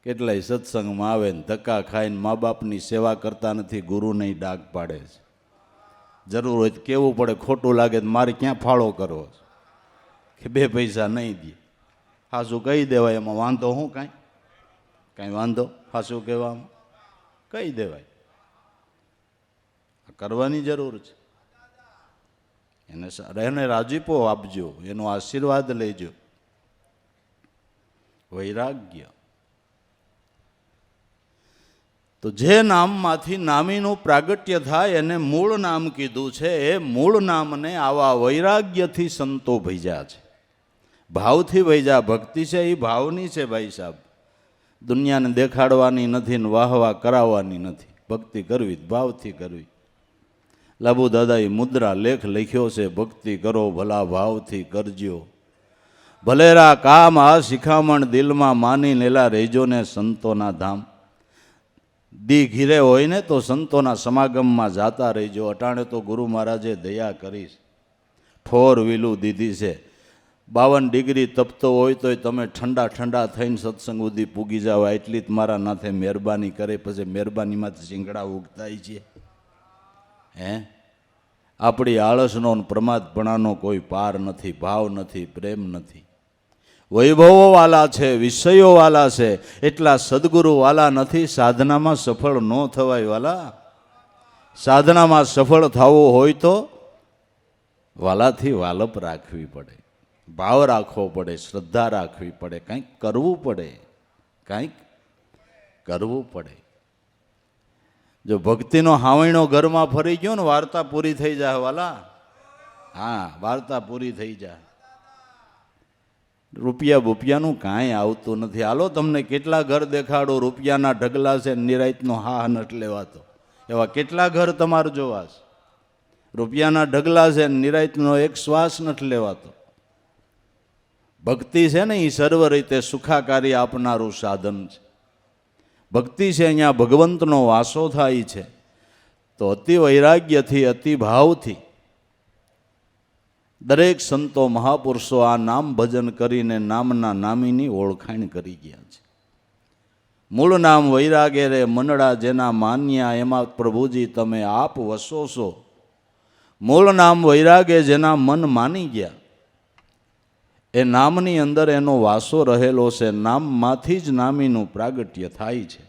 S1: કેટલાય સત્સંગમાં આવે ને ધક્કા ખાઈને મા બાપની સેવા કરતા નથી, ગુરુને ડાઘ પાડે છે. જરૂર હોય તો કેવું પડે, ખોટું લાગે તો મારે ક્યાં ફાળો કરવો કે 2 પૈસા નહીં દે. હાસું કહી દેવાય, એમાં વાંધો શું? કાંઈ વાંધો હાસું કહેવામાં કહી દેવાય. કરવાની જરૂર છે. એને રાજીપો આપજો, એનો આશીર્વાદ લેજો. વૈરાગ્ય તો જે નામમાંથી નામીનું પ્રાગટ્ય થાય એને મૂળ નામ કીધું છે. એ મૂળ નામને આવા વૈરાગ્યથી સંતો ભજ્યા છે, ભાવથી ભજ્યા. ભક્તિ છે એ ભાવની છે ભાઈ સાહેબ. દુનિયાને દેખાડવાની નથી ને વાહવા કરાવવાની નથી. ભક્તિ કરવી ભાવથી કરવી. લાબુ દાદાએ મુદ્રા લેખ લખ્યો છે, ભક્તિ કરો ભલા ભાવથી કરજો. ભલેરા કામ આ શિખામણ દિલમાં માની લેલા રહેજો ને સંતોના ધામ. દી ઘીરે હોય ને તો સંતોના સમાગમમાં જાતા રહેજો. અટાણે તો ગુરુ મહારાજે દયા કરીશ, 4 વ્હીલું દીધી છે. 52 ડિગ્રી તપતો હોય તોય તમે ઠંડા ઠંડા થઈને સત્સંગ સુધી પૂગી જાવ, એટલી જ મારા નાથે મહેરબાની કરે. પછી મહેરબાનીમાંથી શિંગડા ઉગતાય છે. હે, આપણી આળસનો પ્રમાદપણાનો કોઈ પાર નથી, ભાવ નથી, પ્રેમ નથી. વૈભવો વાલા છે, વિષયો વાલા છે, એટલા સદગુરુ વાલા નથી. સાધનામાં સફળ ન થવાય વાલા. સાધનામાં સફળ થવું હોય તો વાલાથી વાલપ રાખવી પડે, ભાવ રાખવો પડે, શ્રદ્ધા રાખવી પડે, કંઈક કરવું પડે, કંઈક કરવું પડે. જો ભક્તિનો હાવણો ઘરમાં ફરી ગયો ને, વાર્તા પૂરી થઈ જાય વાલા. હા, વાર્તા પૂરી થઈ જાય. રૂપિયા બુપિયાનું કાંઈ આવતું નથી. હાલો તમને કેટલા ઘર દેખાડો, રૂપિયાના ઢગલા છે, નિરાયતનો હા નથી લેવાતો. એવા કેટલા ઘર તમારે જોવા છે? રૂપિયાના ઢગલા છે, નિરાયતનો એક શ્વાસ નથી લેવાતો. ભક્તિ છે ને એ સર્વ રીતે સુખાકારી આપનારું સાધન છે. ભક્તિ છે, અહીંયા ભગવંતનો વાસો થાય છે. તો અતિ વૈરાગ્યથી, અતિ ભાવથી દરેક સંતો મહાપુરુષો આ નામ ભજન કરીને નામના નામીની ઓળખાણ કરી ગયા છે. મૂળ નામ વૈરાગે રે મનડા જેના માન્યા, એમાં પ્રભુજી તમે આપ વસો છો. મૂળ નામ વૈરાગે જેના મન માની ગયા, એ નામની અંદર એનો વાસો રહેલો છે. નામમાંથી જ નામીનું પ્રાગટ્ય થાય છે.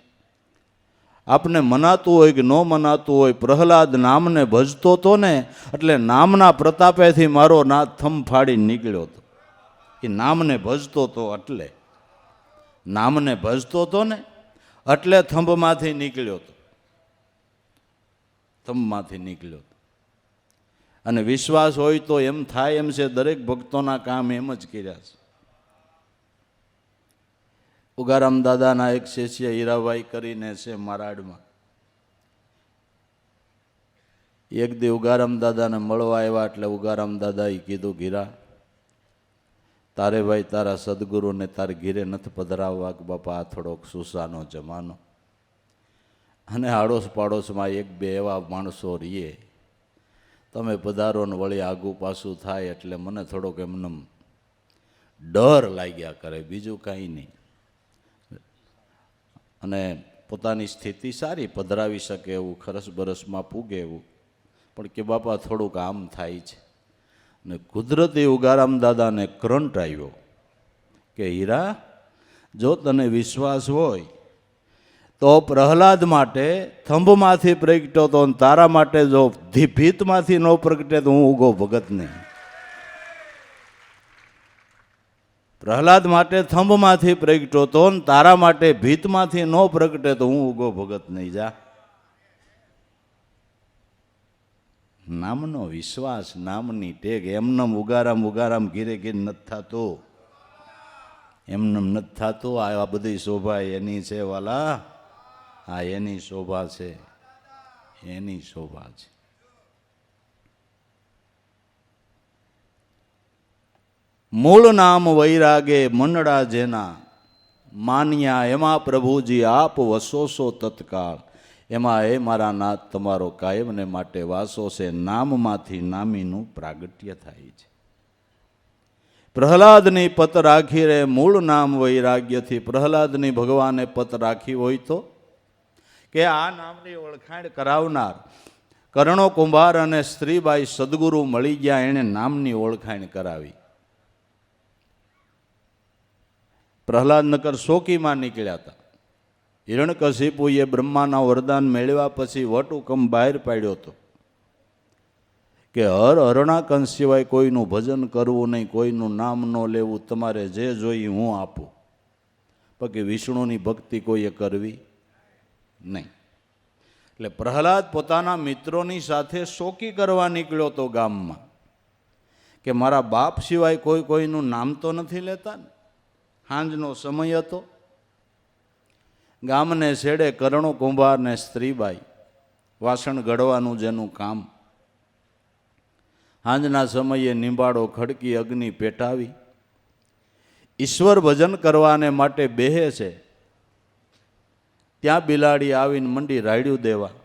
S1: આપને મનાતું હોય કે ન મનાતું હોય, પ્રહલાદ નામને ભજતો હતો ને, એટલે નામના પ્રતાપેથી મારો નાથ થમ ફાડી નીકળ્યો હતો. એ નામને ભજતો હતો, એટલે નામને ભજતો હતો ને, એટલે થંભમાંથી નીકળ્યો હતો, થંભમાંથી નીકળ્યો હતો. અને વિશ્વાસ હોય તો એમ થાય એમ છે, દરેક ભક્તોના કામ એમ જ કર્યા છે. ઉગારામ દાદાના એક શિષ્ય હીરાભાઈ કરીને છે મારાડમાં, એક દી ઉગારામ દાદાને મળવા આવ્યા એટલે ઉગારામ દાદાએ કીધું, ગીરા તારે ભાઈ તારા સદગુરુને તારે ઘીરે નથી પધરાવવા કે બાપા આ થોડોક સુસાનો જમાનો, અને આડોશ પાડોશમાં એક બે એવા માણસો રહીએ, તમે પધારો ને વળી આગું પાછું થાય એટલે મને થોડોક એમને ડર લાગ્યા કરે, બીજું કાંઈ નહીં. અને પોતાની સ્થિતિ સારી, પધરાવી શકે એવું, ખરસ બરસમાં પૂગે એવું, પણ કે બાપા થોડુંક આમ થાય છે. ને કુદરતી ઉગારામ દાદાને કરંટ આવ્યો કે હીરા, જો તને વિશ્વાસ હોય તો પ્રહલાદ માટે થંભમાંથી પ્રગટ્યો તો, તારા માટે જો ભીતમાંથી ન પ્રગટે તો હું ઉગો ભગત નહીં. પ્રહલાદ માટે થંભમાંથી પ્રગટ્યો તો, તારા માટે ભીતમાંથી ન પ્રગટે તો હું ઉગો ભગત નહીં. જા, નામનો વિશ્વાસ, નામની ટેગ. એમનેમ ઉગારામ ઉગારામ ઘીરે ઘીરે નથી થતું, એમનેમ નથી થતું. આ બધી શોભા એની છે વાલા, આ એની શોભા છે, એની શોભા છે. મૂળ નામ વૈરાગે મંડળા જેના, માન્યા એમાં પ્રભુજી આપ વસોસો તત્કાળ. એમાં એ મારા નાથ તમારો કાયમને માટે વાસો છે, નામમાંથી નામીનું પ્રાગટ્ય થાય છે. પ્રહલાદની પત રાખી રે મૂળ નામ વૈરાગ્યથી. પ્રહલાદની ભગવાને પત રાખી હોય તો કે આ નામની ઓળખાણ કરાવનાર કરણો કુંભાર અને સ્ત્રીબાઈ સદગુરુ મળી ગયા, એણે નામની ઓળખાણ કરાવી. પ્રહલાદ નકર શોકીમાં નીકળ્યા હતા. હિરણ્યકશિપુએ બ્રહ્માના વરદાન મેળવ્યા પછી વટહુકમ બહાર પાડ્યો હતો કે હરણાકંસ સિવાય કોઈનું ભજન કરવું નહીં, કોઈનું નામ ન લેવું, તમારે જે જોઈએ હું આપું. બાકી વિષ્ણુની ભક્તિ કોઈએ કરવી નહીં. એટલે પ્રહલાદ પોતાના મિત્રોની સાથે શોકી કરવા નીકળ્યો હતો ગામમાં કે મારા બાપ સિવાય કોઈનું નામ તો નથી લેતા ને. સાંજનો સમય હતો. ગામને છેડે કરણો કુંભાર ને સ્ત્રીબાઈ, વાસણ ઘડવાનું જેનું કામ. સાંજના સમયે નિંબાળો ખડકી અગ્નિ પેટાવી ઈશ્વર ભજન કરવાને માટે બેહે છે. ત્યાં બિલાડી આવીને મંડી રાડ્યું દેવા.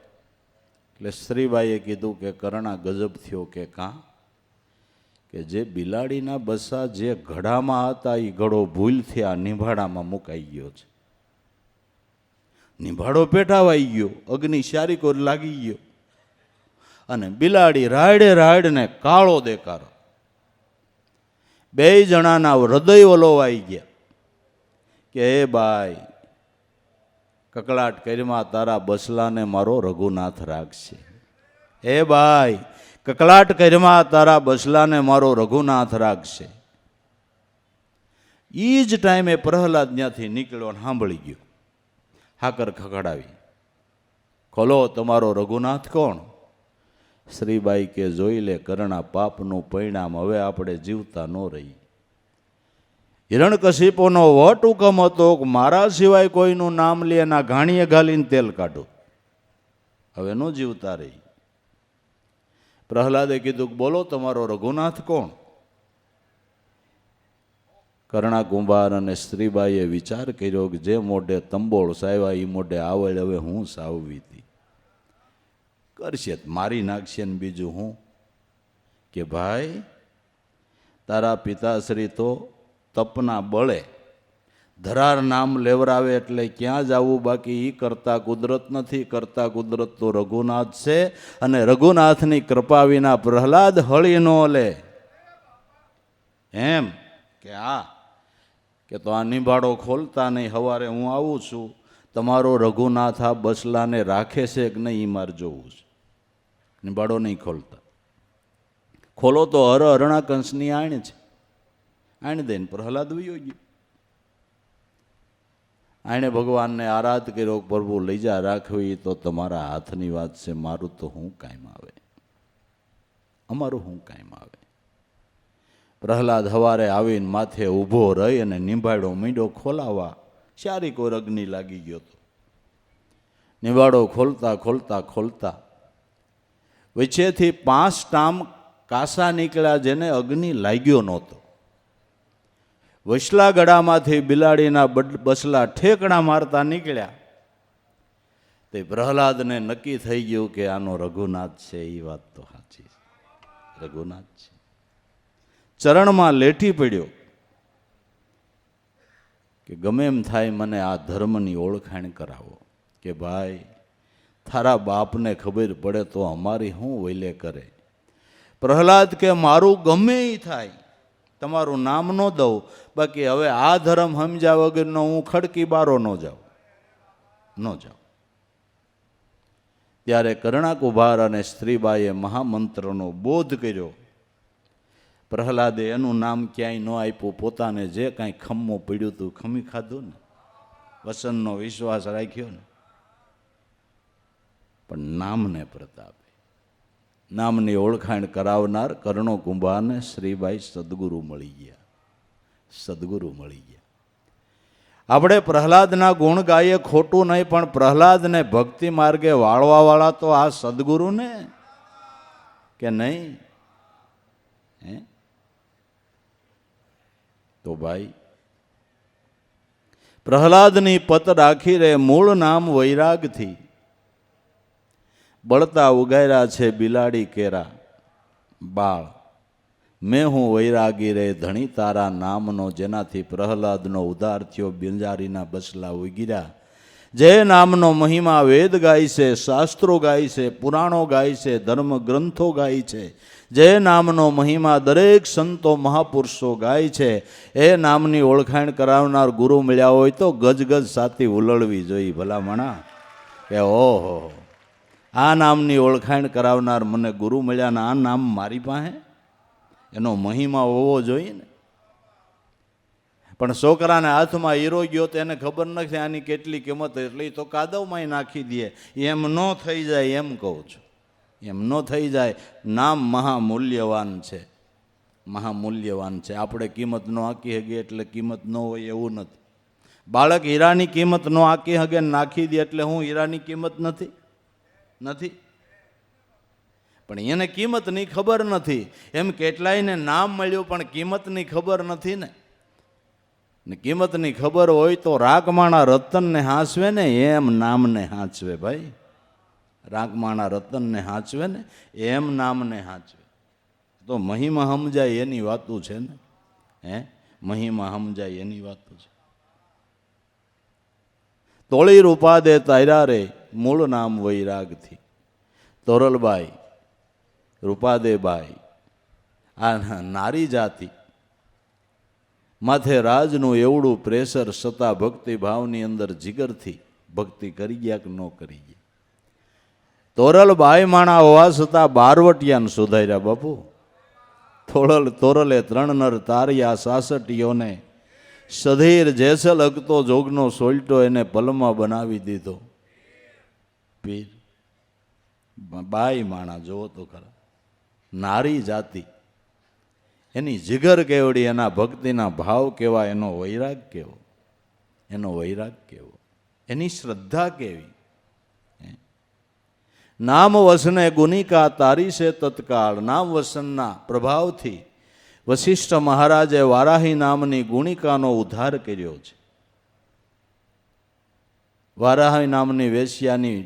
S1: એટલે સ્ત્રીબાઈએ કીધું કે કરણા ગજબ થયો કે કાં, કે જે બિલાડીના બસા જે ઘડામાં હતા એ ઘડો ભૂલથી આ નિંભાડામાં મુકાઈ ગયો છે. નિંભાડો પેટાવાઈ ગયો, અગ્નિ શારી કોર લાગી ગયો, અને બિલાડી રાડે રાડને કાળો દેખારો. બે જણાના હૃદય ઓલોવાઈ ગયા કે એ બાઈ, કકળાટ કરીમાં તારા બસલાને મારો રઘુનાથ રાખશે. એ બાઈ, કકળાટ કરીમાં તારા બસલાને મારો રઘુનાથ રાખશે. એ જ ટાઈમે પ્રહલાદ ત્યાંથી નીકળ્યો અને સાંભળી ગયો. હાકર ખખડાવી, ખોલો, તમારો રઘુનાથ કોણ? શ્રીબાઈ કે જોઈ લે કરણા, પાપનું પરિણામ, હવે આપણે જીવતા ન રહી. હિરણ્યકશિપુનો વટહુકમ હતો કે મારા સિવાય કોઈનું નામ લે એના ઘાણીએ ઘાલીને તેલ કાઢો, હવે ન જીવતા રહી. પ્રહલાદે કીધું કે બોલો, તમારો રઘુનાથ કોણ? કરણા કુંભાર અને સ્ત્રીબાઈએ વિચાર કર્યો કે જે મોઢે તંબોળ સાવ્યા એ મોઢે આવડ હવે હું સાવવી હતી. કરશે મારી નાખશે ને બીજું હું. કે ભાઈ, તારા પિતાશ્રી તો તપના બળે ધરાર નામ લેવરાવે એટલે ક્યાં જવું, બાકી એ કરતા કુદરત નથી. કરતા કુદરત તો રઘુનાથ છે, અને રઘુનાથની કૃપા વિના પ્રહલાદ હળી ન લે. એમ કે કે તો આ નિંભાડો ખોલતા નહીં, સવારે હું આવું છું, તમારો રઘુનાથ આ બસલાને રાખે છે કે નહીં એ મારે જોવું છે. નિંભાડો નહીં ખોલતા. ખોલો તો હરણાકંસની આણ છે. આણ દઈને પ્રહલાદ વયો ગયો. આણે ભગવાનને આરાધ કર્યો, પ્રભુ લઈ જા, રાખવી તો તમારા હાથની વાત છે, મારું તો હું કાયમ આવે, અમારું હું કાયમ આવે. પ્રહલાદ હવારે આવીને માથે ઊભો રહી અને નિંભાડો મીંડો ખોલાવા, ચારી કોર અગ્નિ લાગી ગયો હતો. નિંભાડો ખોલતા ખોલતા ખોલતા વચ્ચેથી 5 ટામ કાસા નીકળ્યા, જેને અગ્નિ લાગ્યો નહોતો. વસલા ગળામાંથી બિલાડીના બસલા ઠેકડા મારતા નીકળ્યા. તે પ્રહલાદને નક્કી થઈ ગયું કે આનો રઘુનાથ છે. એ વાત તો સાચી છે, રઘુનાથ છે. ચરણમાં લેઠી પડ્યો કે ગમે એમ થાય મને આ ધર્મની ઓળખાણ કરાવો. કે ભાઈ તારા બાપને ખબર પડે તો અમારી શું વૈલે કરે. પ્રહલાદ કે મારું ગમે એ થાય, તમારું નામ ન દઉં, બાકી હવે આ ધર્મ સમજ્યા વગરનો હું ખડકી બારો ન જાઉં. ત્યારે કર્ણાકુભાર અને સ્ત્રીબાઈએ મહામંત્રનો બોધ કર્યો. પ્રહલાદે એનું નામ ક્યાંય ન આપ્યું, પોતાને જે કાંઈ ખમ્મો પડ્યું હતું ખમી ખાધું ને, વસનનો વિશ્વાસ રાખ્યો ને. પણ નામને પ્રતાપે, નામની ઓળખાણ કરાવનાર કર્ણકુંભારને શ્રીબાઈ સદગુરુ મળી ગયા. આપણે પ્રહલાદના ગુણ ગાઈએ ખોટું નહીં, પણ પ્રહલાદને ભક્તિ માર્ગે વાળવા વાળા તો આ સદગુરુ ને કે નહીં. તો ભાઈ પ્રહલાદની પત રાખી રે મૂળ નામ વૈરાગથી, બળતા ઉગાર્યા છે બિલાડી કેરા બાળ. મેં હું વૈરાગી રે ધણી તારા નામનો, જેનાથી પ્રહલાદનો ઉદ્ધાર થયો, બિંજારીના બસલા ઉગીર્યા. જે નામનો મહિમા વેદ ગાય છે, શાસ્ત્રો ગાય છે, પુરાણો ગાય છે, ધર્મ ગ્રંથો ગાય છે. જે નામનો મહિમા દરેક સંતો મહાપુરુષો ગાય છે. એ નામની ઓળખાણ કરાવનાર ગુરુ મળ્યા હોય તો ગજગજ સાથી ઉલળવી જોઈએ ભલામણા. કે ઓહો, આ નામની ઓળખાણ કરાવનાર મને ગુરુ મળ્યા ને આ નામ મારી પાસે, એનો મહિમા હોવો જોઈએ ને. પણ છોકરાને હાથમાં હીરો ગયો તો એને ખબર નથી આની કેટલી કિંમત, એટલે તો કાદવમાં નાખી દે. એમ ન થઈ જાય, એમ કહું છું, એમ ન થઈ જાય. નામ મહામૂલ્યવાન છે, મહામૂલ્યવાન છે. આપણે કિંમત ન આંકી શકીએ એટલે કિંમત ન હોય એવું નથી. બાળક હીરાની કિંમત ન આંકી શકે નાખી દે એટલે હું હીરાની કિંમત નથી. પણ એને કિંમતની ખબર નથી. એમ કેટલાયને નામ મળ્યું પણ કિંમતની ખબર નથી ને. કિંમતની ખબર હોય તો રાગમાણા રતનને હાંચવે ને એમ નામને હાંચવે. ભાઈ રાગમાણા રતનને હાંચવે ને એમ નામને હાંચવે. તો મહિમા સમજાય એની વાતું છે ને. મહિમા સમજાય એની વાતું છે. તોળી રૂપા દે તાર્યા રે મૂળ નામ વૈરાગથી. તોરલબાઈ, રૂપાદેબાઈ, આ નારી જાતિ માથે રાજનું એવડું પ્રેશર છતાં ભક્તિ ભાવની અંદર જીગરથી ભક્તિ કરી ગયા કે ન કરી ગયા. તોરલબાઈ માણા હોવા છતાં બારવટિયાને સુધાર્યા બાપુ. તોરલે 3 નર તાર્યા 66 સધીર જેસલ અગતો જોગનો સોલટો એને પલમાં બનાવી દીધો. પીર બાઈ માણા જોવો તો ખરા. નારી જાતિ એની જીગર કેવડી, એના ભક્તિના ભાવ કેવા, એનો વૈરાગ કેવો, એની શ્રદ્ધા કેવી. નામ વસને ગુનિકા તારી છે તત્કાળ. નામ વસનના પ્રભાવથી વશિષ્ઠ મહારાજે વારાહી નામની ગુણિકાનો ઉદ્ધાર કર્યો છે. વારાહી નામની વેશ્યાની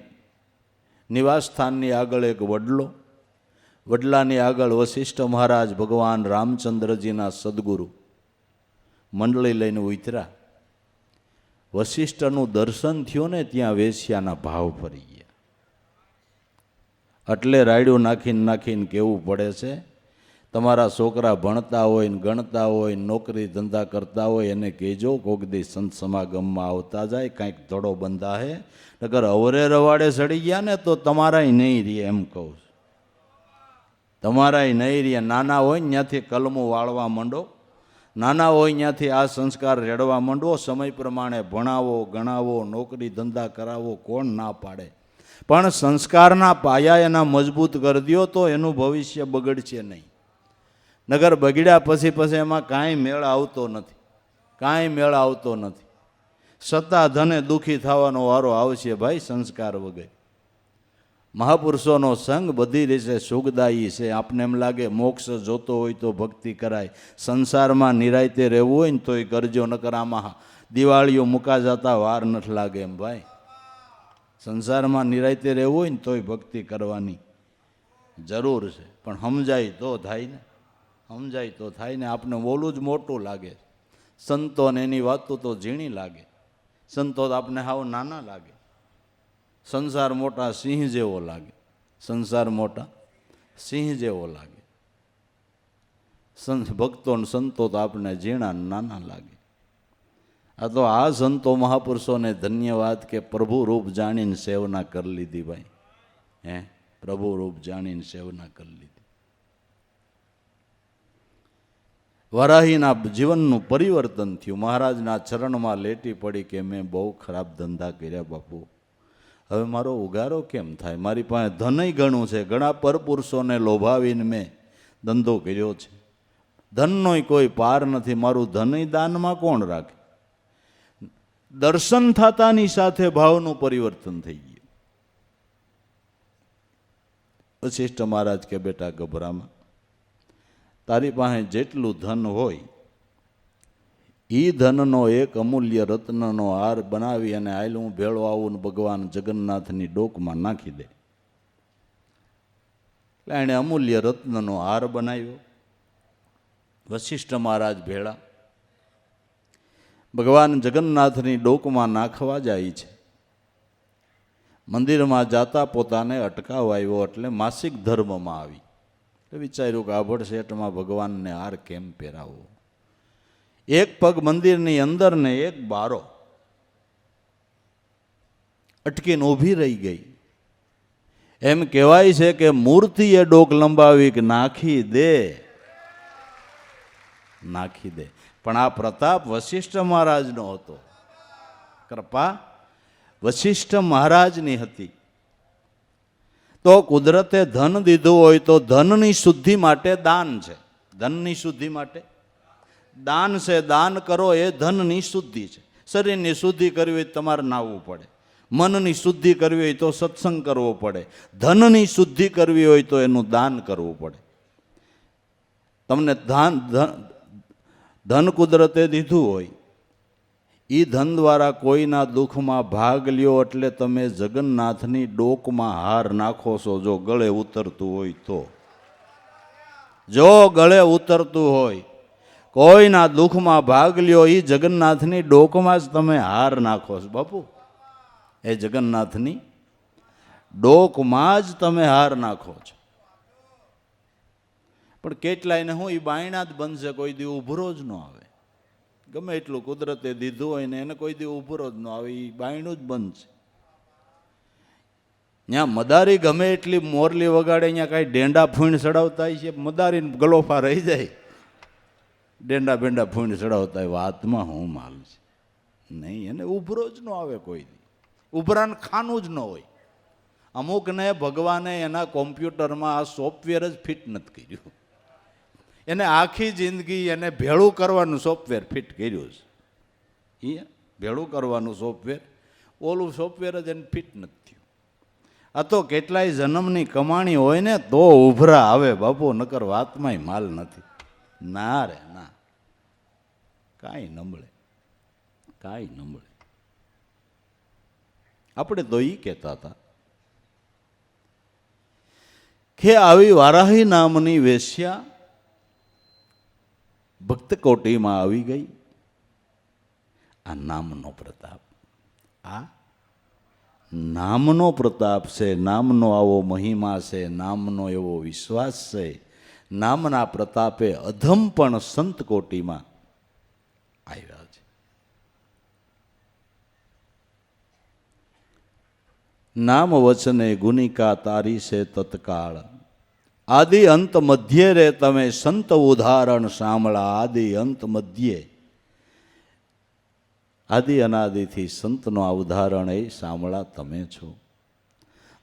S1: નિવાસસ્થાનની આગળ એક વડલાની આગળ વશિષ્ઠ મહારાજ ભગવાન રામચંદ્રજીના સદગુરુ મંડળી લઈને ઉતર્યા. વશિષ્ઠનું દર્શન થયું ને ત્યાં વેશ્યાના ભાવ ફરી ગયા. એટલે રાયડું નાખીને કેવું પડે છે, તમારા છોકરા ભણતા હોય ને ગણતા હોય, નોકરી ધંધા કરતા હોય, એને કહેજો કોક દી સંત સમાગમમાં આવતા જાય, કાંઈક ધડો બંધાહે. નકર અવરે રવાડે ચડી ગયા ને તો તમારાય નહીં રહે. એમ કહું છું, તમારાય નહીં રહે. નાના હોય ને ત્યાંથી કલમો વાળવા માંડો, નાના હોય ત્યાંથી આ સંસ્કાર રેડવા માંડો. સમય પ્રમાણે ભણાવો, ગણાવો, નોકરી ધંધા કરાવો, કોણ ના પાડે. પણ સંસ્કારના પાયા એના મજબૂત કરી દો તો એનું ભવિષ્ય બગડશે નહીં. નગર બગડ્યા પછી એમાં કાંઈ મેળ આવતો નથી. સત્તા ધને દુઃખી થવાનો વારો આવશે ભાઈ સંસ્કાર વગર. મહાપુરુષોનો સંગ બધી રીતે સુખદાયી છે. આપને એમ લાગે મોક્ષ જોતો હોય તો ભક્તિ કરાય, સંસારમાં નિરાયતે રહેવું હોય ને તોય કરજો, નકર આમાં દિવાળીઓ મૂકા જતા વાર નથી લાગે. એમ ભાઈ, સંસારમાં નિરાયતે રહેવું હોય ને તોય ભક્તિ કરવાની જરૂર છે, પણ સમજાય તો થાય ને, સમજાય તો થાય ને. આપને બોલું જ મોટું લાગે, સંતોને એની વાતો તો ઝીણી લાગે, સંતો આપને હાવ નાના લાગે. સંસાર મોટા સિંહ જેવો લાગે, સંસાર મોટા સિંહ જેવો લાગે. ભક્તો ને સંતો તો આપણે ઝીણા નાના લાગે. આ તો આ સંતો મહાપુરુષોને ધન્યવાદ કે પ્રભુ રૂપ જાણીને સેવના કરી લીધી ભાઈ. પ્રભુ રૂપ જાણીને સેવના કરી લીધી. વરાહીના જીવનનું પરિવર્તન થયું. મહારાજના ચરણમાં લેટી પડી કે મેં બહુ ખરાબ ધંધા કર્યા બાપુ, હવે મારો ઉગારો કેમ થાય? મારી પાસે ધનય ઘણું છે, ઘણા પરપુરુષોને લોભાવીને મેં ધંધો કર્યો છે, ધનનોય કોઈ પાર નથી, મારું ધનય દાનમાં કોણ રાખે? દર્શન થતાની સાથે ભાવનું પરિવર્તન થઈ ગયું. વશિષ્ઠ મહારાજ કે બેટા ગભરામાં, તારી પાસે જેટલું ધન હોય એ ધનનો એક અમૂલ્ય રત્નનો હાર બનાવી અને આયલ હું ભેળો આવું ને ભગવાન જગન્નાથની ડોકમાં નાખી દે. એટલે એણે અમૂલ્ય રત્નનો હાર બનાવ્યો. વશિષ્ઠ મહારાજ ભેળા ભગવાન જગન્નાથની ડોકમાં નાખવા જાય છે. મંદિરમાં જાતા પોતાને અટકાવાયો એટલે માસિક ધર્મમાં આવી. એટલે વિચાર્યું કે આભડ શેઠમાં ભગવાનને હાર કેમ પહેરાવો. એક પગ મંદિરની અંદર ને એક બારો અટકીને ઊભી રહી ગઈ. એમ કહેવાય છે કે મૂર્તિએ ડોક લંબાવી કે નાખી દે, નાખી દે. પણ આ પ્રતાપ વશિષ્ઠ મહારાજનો હતો, કૃપા વશિષ્ઠ મહારાજની હતી. તો કુદરતે ધન દીધું હોય તો ધનની શુદ્ધિ માટે દાન છે, ધનની શુદ્ધિ માટે દાન છે. દાન કરો એ ધનની શુદ્ધિ છે. શરીરની શુદ્ધિ કરવી હોય તમારે નાહવું પડે, મનની શુદ્ધિ કરવી હોય તો સત્સંગ કરવો પડે, ધનની શુદ્ધિ કરવી હોય તો એનું દાન કરવું પડે. તમને ધન કુદરતે દીધું હોય, એ ધન દ્વારા કોઈના દુઃખમાં ભાગ લ્યો એટલે તમે જગન્નાથની ડોકમાં હાર નાખો છો. જો ગળે ઉતરતું હોય તો, જો ગળે ઉતરતું હોય, કોઈના દુઃખમાં ભાગ લ્યો, એ જગન્નાથની ડોકમાં જ તમે હાર નાખો છો બાપુ. એ જગન્નાથની ડોકમાં જ તમે હાર નાખો છો. પણ કેટલાયને હું એ બાયણા જ બનશે, કોઈ દી ઉભરો જ ન આવે. ગમે એટલું કુદરતે દીધું હોય ને એને કોઈ દી ઉભરો જ ન આવે, એ બાયણું જ બનશે. ત્યાં મદારી ગમે એટલી મોરલી વગાડે, અહીંયા કાંઈ ડેંડા ફૂણ ચડાવતા છે, મદારીને ગલોફા રહી જાય. ડેંડા બેંડા ફૂણ ચડાવતા હોય, વાતમાં હું માલ છે નહીં, એને ઉભરો જ ન આવે કોઈ દી. ઉભરાને ખાનું જ ન હોય. અમુકને ભગવાને એના કોમ્પ્યુટરમાં આ સોફ્ટવેર જ ફિટ નથી કર્યું. એને આખી જિંદગી એને ભેળું કરવાનું સોફ્ટવેર ફિટ કર્યું છે. એ ભેળું કરવાનું સોફ્ટવેર, ઓલું સોફ્ટવેર જ એને ફિટ નથી થયું. આ તો કેટલાય જન્મની કમાણી હોય ને તો ઉભરા આવે બાપુ, નકર વાતમાંય માલ નથી. ના રે ના, કાંઈ નમળે, કાંઈ નમળે. આપણે તો એ કહેતા હતા કે આવી વારાહી નામની વેશ્યા ભક્ત કોટીમાં આવી ગઈ. આ નામનો પ્રતાપ, આ નામનો પ્રતાપ છે, નામનો આવો મહિમા છે, નામનો એવો વિશ્વાસ છે. નામના પ્રતાપે અધમ પણ સંત કોટીમાં આવ્યા છે. નામ વચને ગુનિકા તારી છે તત્કાળ, આદિ અંત મધ્ય રે તમે સંત ઉદાહરણ સાંભળા. આદિ અંત મધ્યે, આદિ અનાદિથી સંતનો આ ઉદાહરણ એ સાંભળા તમે છો.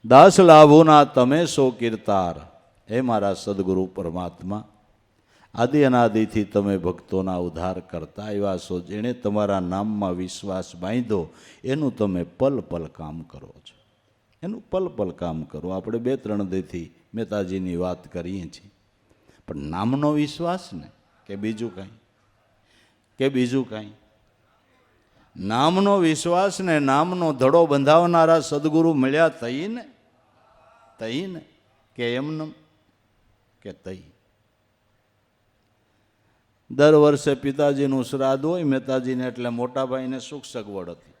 S1: દાસ લાભુના તમે સો કીર્તાર, હે મારા સદગુરુ પરમાત્મા, આદિ અનાદિથી તમે ભક્તોના ઉદ્ધાર કરતા આવ્યા છો. જેણે તમારા નામમાં વિશ્વાસ બાંધ્યો એનું તમે પલ પલ કામ કરો છો, એનું પલ પલ કામ કરો. આપણે 2-3 દીથી મહેતાજીની વાત કરીએ છીએ, પણ નામનો વિશ્વાસ ને કે બીજું કાંઈ નામનો વિશ્વાસ ને નામનો ધડો બંધાવનારા સદગુરુ મળ્યા તઈને કે એમનેમ કે તઈ. દર વર્ષે પિતાજીનું શ્રાદ્ધ હોય મહેતાજીને, એટલે મોટા ભાઈને સુખ સગવડ હતી,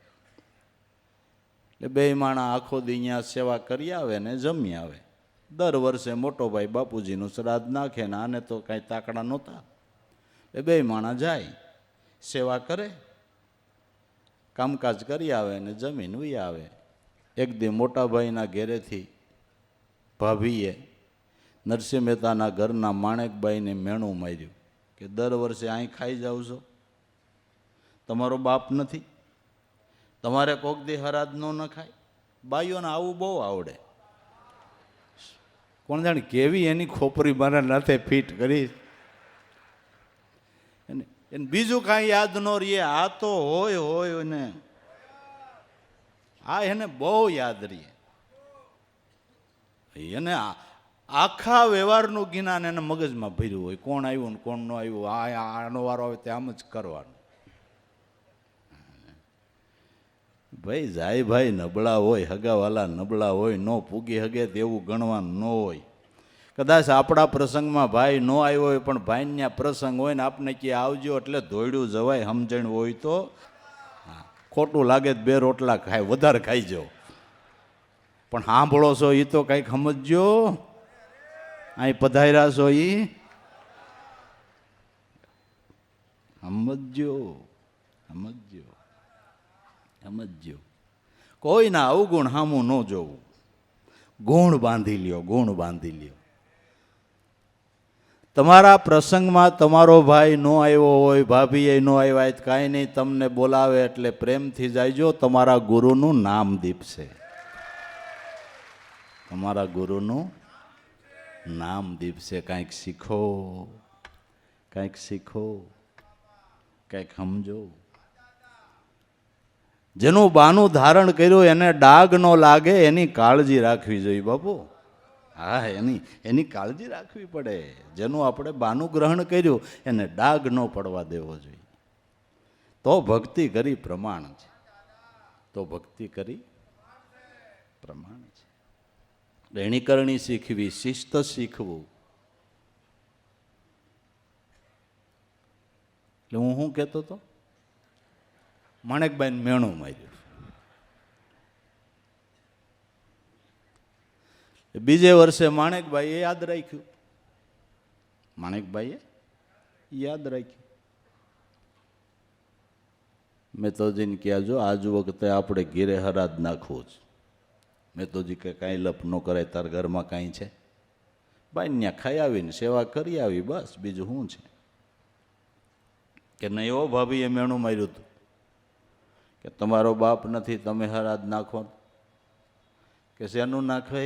S1: એટલે 2 માણા આખો દી અહીંયા સેવા કરી આવે ને જમી આવે. દર વર્ષે મોટો ભાઈ બાપુજીનું શ્રાદ્ધ નાખે ને આને તો કાંઈ તાકડા નહોતા, એટલે 2 માણા જાય, સેવા કરે, કામકાજ કરી આવે ને જમીન વી આવે. એક દી મોટા ભાઈના ઘેરેથી ભાભીએ નરસિંહ મહેતાના ઘરના માણેકબાઈને મેણું માર્યું કે દર વર્ષે અહીં ખાઈ જાવ છો, તમારો બાપ નથી, તમારે કોક દી હરાજનો ન ખાય. બાઈઓને આવું બહુ આવડે. કોણ જાણે કેવી એની ખોપરી મારા નાથે ફીટ કરી, એને બીજું કાંઈ યાદ ન રહીએ. આ તો હોય ને આ એને બહુ યાદ રહીએ. એને આખા વ્યવહારનું જ્ઞાન એને મગજમાં ભર્યું હોય, કોણ આવ્યું ને કોણ ન આવ્યું, આનો વારો આવે તે આમ જ કરવાનું. ભાઈ જાય ભાઈ નબળા હોય, હગાવાલા નબળા હોય, ન પૂગી હગે તેવું ગણવાનું ન હોય. કદાચ આપણા પ્રસંગમાં ભાઈ ન આવ્યો હોય, પણ ભાઈના પ્રસંગ હોય ને આપણે કે આવજો એટલે દોડ્યું જવાય. સમજણ હોય તો ખોટું લાગે 2 રોટલા ખાય, વધારે ખાઈ જાઓ, પણ સાંભળો છો એ તો કંઈક સમજજો. અહીં પધાર્યા છો એ સમજજો. કોઈના અવગુણ સામું ન જોવું, ગુણ બાંધી લ્યો. તમારા પ્રસંગમાં તમારો ભાઈ ન આવ્યો હોય, ભાભીએ ન આવ્યા, કાંઈ નહીં, તમને બોલાવે એટલે પ્રેમથી જાયજો. તમારા ગુરુનું નામ દીપશે, તમારા ગુરુનું નામ દીપશે. કાંઈક શીખો, કંઈક સમજો. જેનું બાનું ધારણ કર્યું એને ડાઘ ન લાગે એની કાળજી રાખવી જોઈએ બાપુ. હા, એની કાળજી રાખવી પડે. જેનું આપણે બાનું ગ્રહણ કર્યું એને ડાઘ ન પડવા દેવો જોઈએ. તો ભક્તિ કરી પ્રમાણ છે, રહેણી કરણી શીખવી, શિસ્ત શીખવું. એટલે હું શું કહેતો હતો, માણેકબાઈને મેણું માર્યું. બીજે વર્ષે માણેકબાઈએ યાદ રાખ્યું. મેતોજીને કહ્યા જો આજ વખતે આપણે ઘેરે હરાજ નાખવું જ. મેતોજી કે કાંઈ લપ ન કરાય, તાર ઘરમાં કાંઈ છે? ભાઈ ત્યાં ખાઈ આવીને સેવા કરી આવી, બસ બીજું શું છે? કે નહીં હો ભાભીએ મેણું માર્યું હતું કે તમારો બાપ નથી, તમે હરાજ નાખો. કે શેનું નાખે?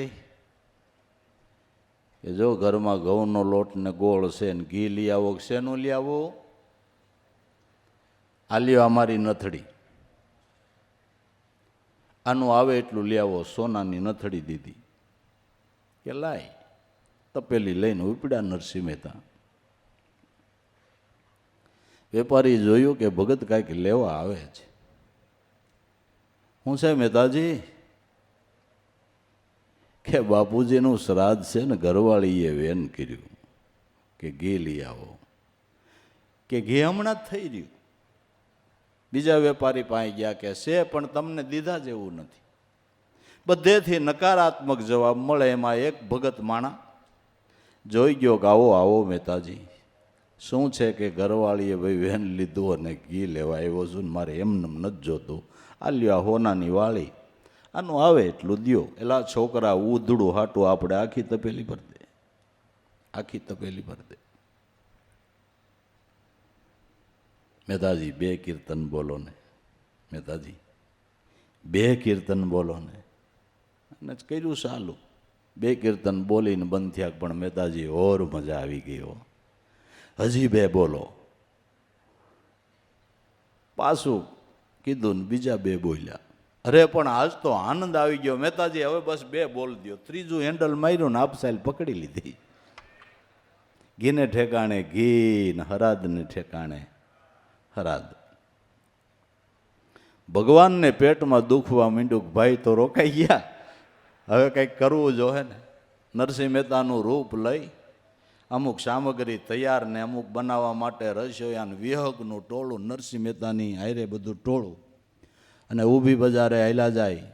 S1: કે જો ઘરમાં ઘઉંનો લોટ ને ગોળ છે ને ઘી લઈ આવો. શેનું લઈ આવો? આ લ્યો અમારી નથડી, આનું આવે એટલું લઈ આવો. સોનાની નથડી દીધી. કે લાય, તપેલી લઈને ઉપડ્યા નરસિંહ મહેતા. વેપારી જોયું કે ભગત કાંઈક લેવા આવે છે. હું છે મહેતાજી? કે બાપુજીનું શ્રાદ્ધ છે ને ઘરવાળીએ વેન કર્યું કે ઘી લઈ આવો. કે ઘી હમણાં જ થઈ રહ્યું. બીજા વેપારી પાસે ગયા કે છે પણ તમને દીધા જેવું નથી. બધેથી નકારાત્મક જવાબ મળે. એમાં એક ભગત માણા જોઈ ગયો કે આવો મહેતાજી, શું છે કે ઘરવાળીએ ભાઈ વેન લીધું અને ઘી લેવા આવ્યો છું ને મારે એમને નથી જોતું. આ લ્યો આ હોનાની વાળી, આનું આવે એટલું દ્યો. એલા છોકરા ઉધડું હાટું આપણે આખી તપેલી ભર દે. મહેતાજી 2 કીર્તન બોલો ને, મહેતાજી 2 કીર્તન બોલો ને. અને કર્યું ચાલુ. 2 કીર્તન બોલીને બંધ થયા, પણ મહેતાજી ઓર મજા આવી ગઈ. હજી 2 બોલો. પાછું કીધું ને બીજા 2 બોલ્યા. અરે પણ આજ તો આનંદ આવી ગયો મહેતાજી, હવે બસ બે બોલ દો. ત્રીજું હેન્ડલ માર્યું ને આપસાઈલ પકડી લીધી. ઘીને ઠેકાણે ઘી ને હરાદને ઠેકાણે હરાદ. ભગવાનને પેટમાં દુખવા માંડ્યું. ભાઈ તો રોકાઈ ગયા, હવે કંઈક કરવું જોઈએ ને. નરસિંહ મહેતાનું રૂપ લઈ અમુક સામગ્રી તૈયાર ને અમુક બનાવવા માટે રસોઈયાન વિહગનું ટોળું, નરસિંહ મહેતાની હારે બધું ટોળું, અને ઊભી બજારે હાલ્યા જાય.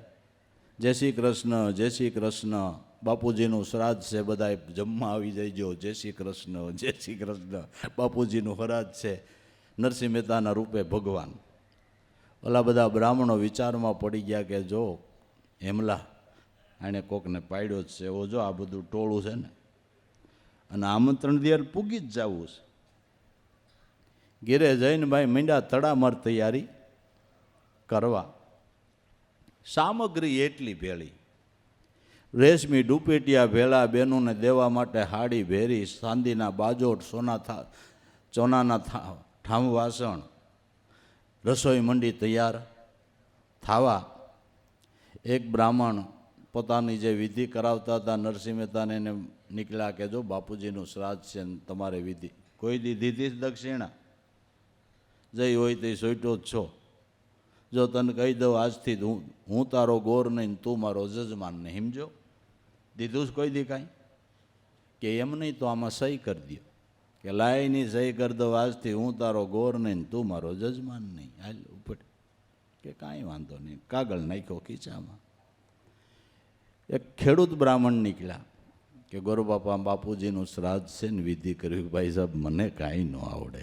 S1: જય શ્રી કૃષ્ણ, જય શ્રી કૃષ્ણ, બાપુજીનું શ્રાદ્ધ છે, બધા જમવા આવી જઈજો. જય શ્રી કૃષ્ણ, જય શ્રી કૃષ્ણ, બાપુજીનું શ્રાદ્ધ છે. નરસિંહ મહેતાના રૂપે ભગવાન. ઓલા બધા બ્રાહ્મણો વિચારમાં પડી ગયા કે જો હેમલા આણે કોકને પાડ્યો જ છે, એવો જો આ બધું ટોળું છે ને, અને આમંત્રણ દિયર પૂગી જ જવું છે. ઘેરે જઈને ભાઈ મીંડા તડામાર તૈયારી કરવા. સામગ્રી એટલી ભેળી, રેશમી ડુપેટિયા ભેળા, બેનોને દેવા માટે હાડી ભેરી, ચાંદીના બાજોટ, સોનાના ઠામ વાસણ, રસોઈ મંડી તૈયાર થાવા. એક બ્રાહ્મણ પોતાની જે વિધિ કરાવતા હતા નરસિંહ મહેતાને એને નીકળ્યા કે જો બાપુજીનું શ્રાદ્ધ છે ને તમારે વિધિ. કોઈ દીધી દક્ષિણા જઈ હોય તે સોઈટો જ છો. જો તને કહી દઉં આજથી હું તારો ગોર નહીં, તું મારો જજમાન નહીં, સમજો? દીધું જ કોઈ દી કાંઈ? કે એમ નહીં તો આમાં સહી કરી દો, કે લાઈની સહી કરી દો, આજથી હું તારો ગોર નહીં, તું મારો જજમાન નહીં. હાલ ઉપર કે કાંઈ વાંધો નહીં. કાગળ નાખ્યો ખીચામાં. એક ખેડૂત બ્રાહ્મણ નીકળ્યા કે ગોરબાપા બાપુજીનું શ્રાદ્ધ છે ને વિધિ કરવી. ભાઈ સાહેબ મને કાંઈ ન આવડે.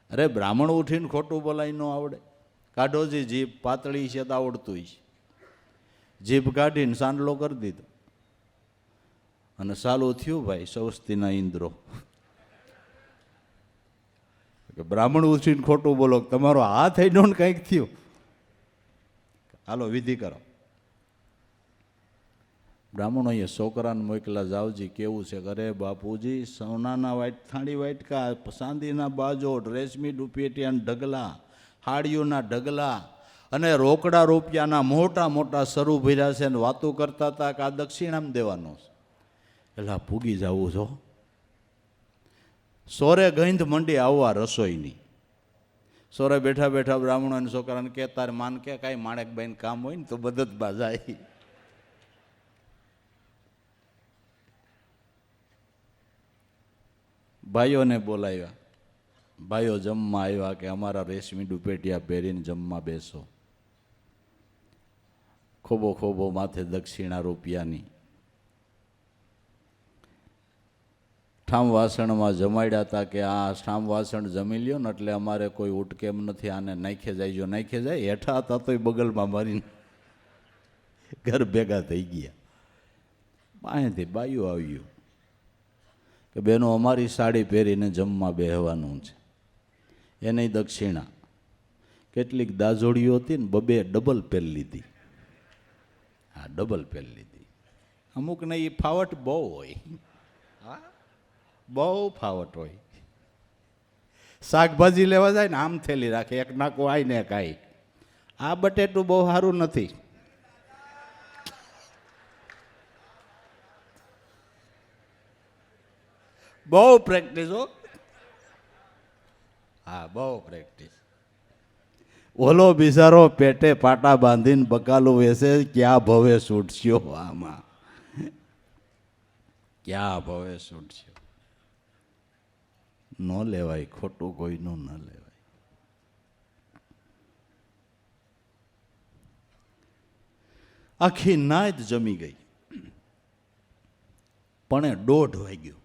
S1: અરે બ્રાહ્મણ ઉઠીને ખોટું બોલાય ન આવડે? કાઢોજી જીભ, પાતળી છે તો આવડતું છે. જીભ કાઢીને સાંડલો કરી દીધો અને સાલું થયું ભાઈ સૌસ્તીના ઇન્દ્રો. બ્રાહ્મણ ઉઠીને ખોટું બોલો, તમારો હાથ થઈ ને કંઈક થયું, હાલો વિધિ કરો. બ્રાહ્મણોએ છોકરાને મોકલા, જાવજી કેવું છે? અરે બાપુજી સોનાના થાળી વાટકા, ચાંદીના બાજોટ, રેશમી ડુપેટિયાના ઢગલા, હાડીઓના ઢગલા અને રોકડા રૂપિયાના મોટા મોટા સરૂ ભર્યા છે ને વાતો કરતા હતા કે આ દક્ષિણામ દેવાનો છે. એટલે પૂગી જવું છો. સોરે ગંધ મંડી આવવા રસોઈની. સોરે બેઠા બેઠા બ્રાહ્મણો અને છોકરાને કે તારે માન કે કાંઈ માણેકબાઈને કામ હોય ને તો બદતબા જાય. ભાઈઓને બોલાવ્યા. ભાઈઓ જમવા આવ્યા કે અમારા રેશમી ડુપેટિયા પહેરીને જમવા બેસો. ખોબો ખોબો માથે દક્ષિણા રૂપિયાની. ઠામ વાસણમાં જમાડ્યા હતા કે આ ઠામ વાસણ જમી લ્યો ને એટલે અમારે કોઈ ઉટકેમ નથી, આને નાખે જાય. નાખે જાય હેઠા હતા તોય બગલમાં મારીને ઘર ભેગા થઈ ગયા. અહીંથી બાયું આવ્યું કે બેનો અમારી સાડી પહેરીને જમવા બેહવાનું છે, એને દક્ષિણા. કેટલીક દાજોડીઓ હતી ને બબે ડબલ પહેરી લીધી. હા, ડબલ પહેરી લીધી. અમુકને એ ફાવટ બહુ હોય. હા, બહુ ફાવટ હોય. શાકભાજી લેવા જાય ને આમ થેલી રાખે, એક નાખું આય ને કાંઈ. આ બટેટું બહુ સારું નથી. બહુ પ્રેક્ટિસ હો. હા, બહુ પ્રેક્ટિસ. ઓલો બિચારો પેટે પાટા બાંધીને બકાલું વેસે, ક્યાં ભવે છૂટશ્યો? આમાં ક્યાં ભવે છૂટશ્યો? ન લેવાય, ખોટું કોઈનું ન લેવાય. આખી નાત જમી ગઈ. પણ 1:30 વાગ્યો.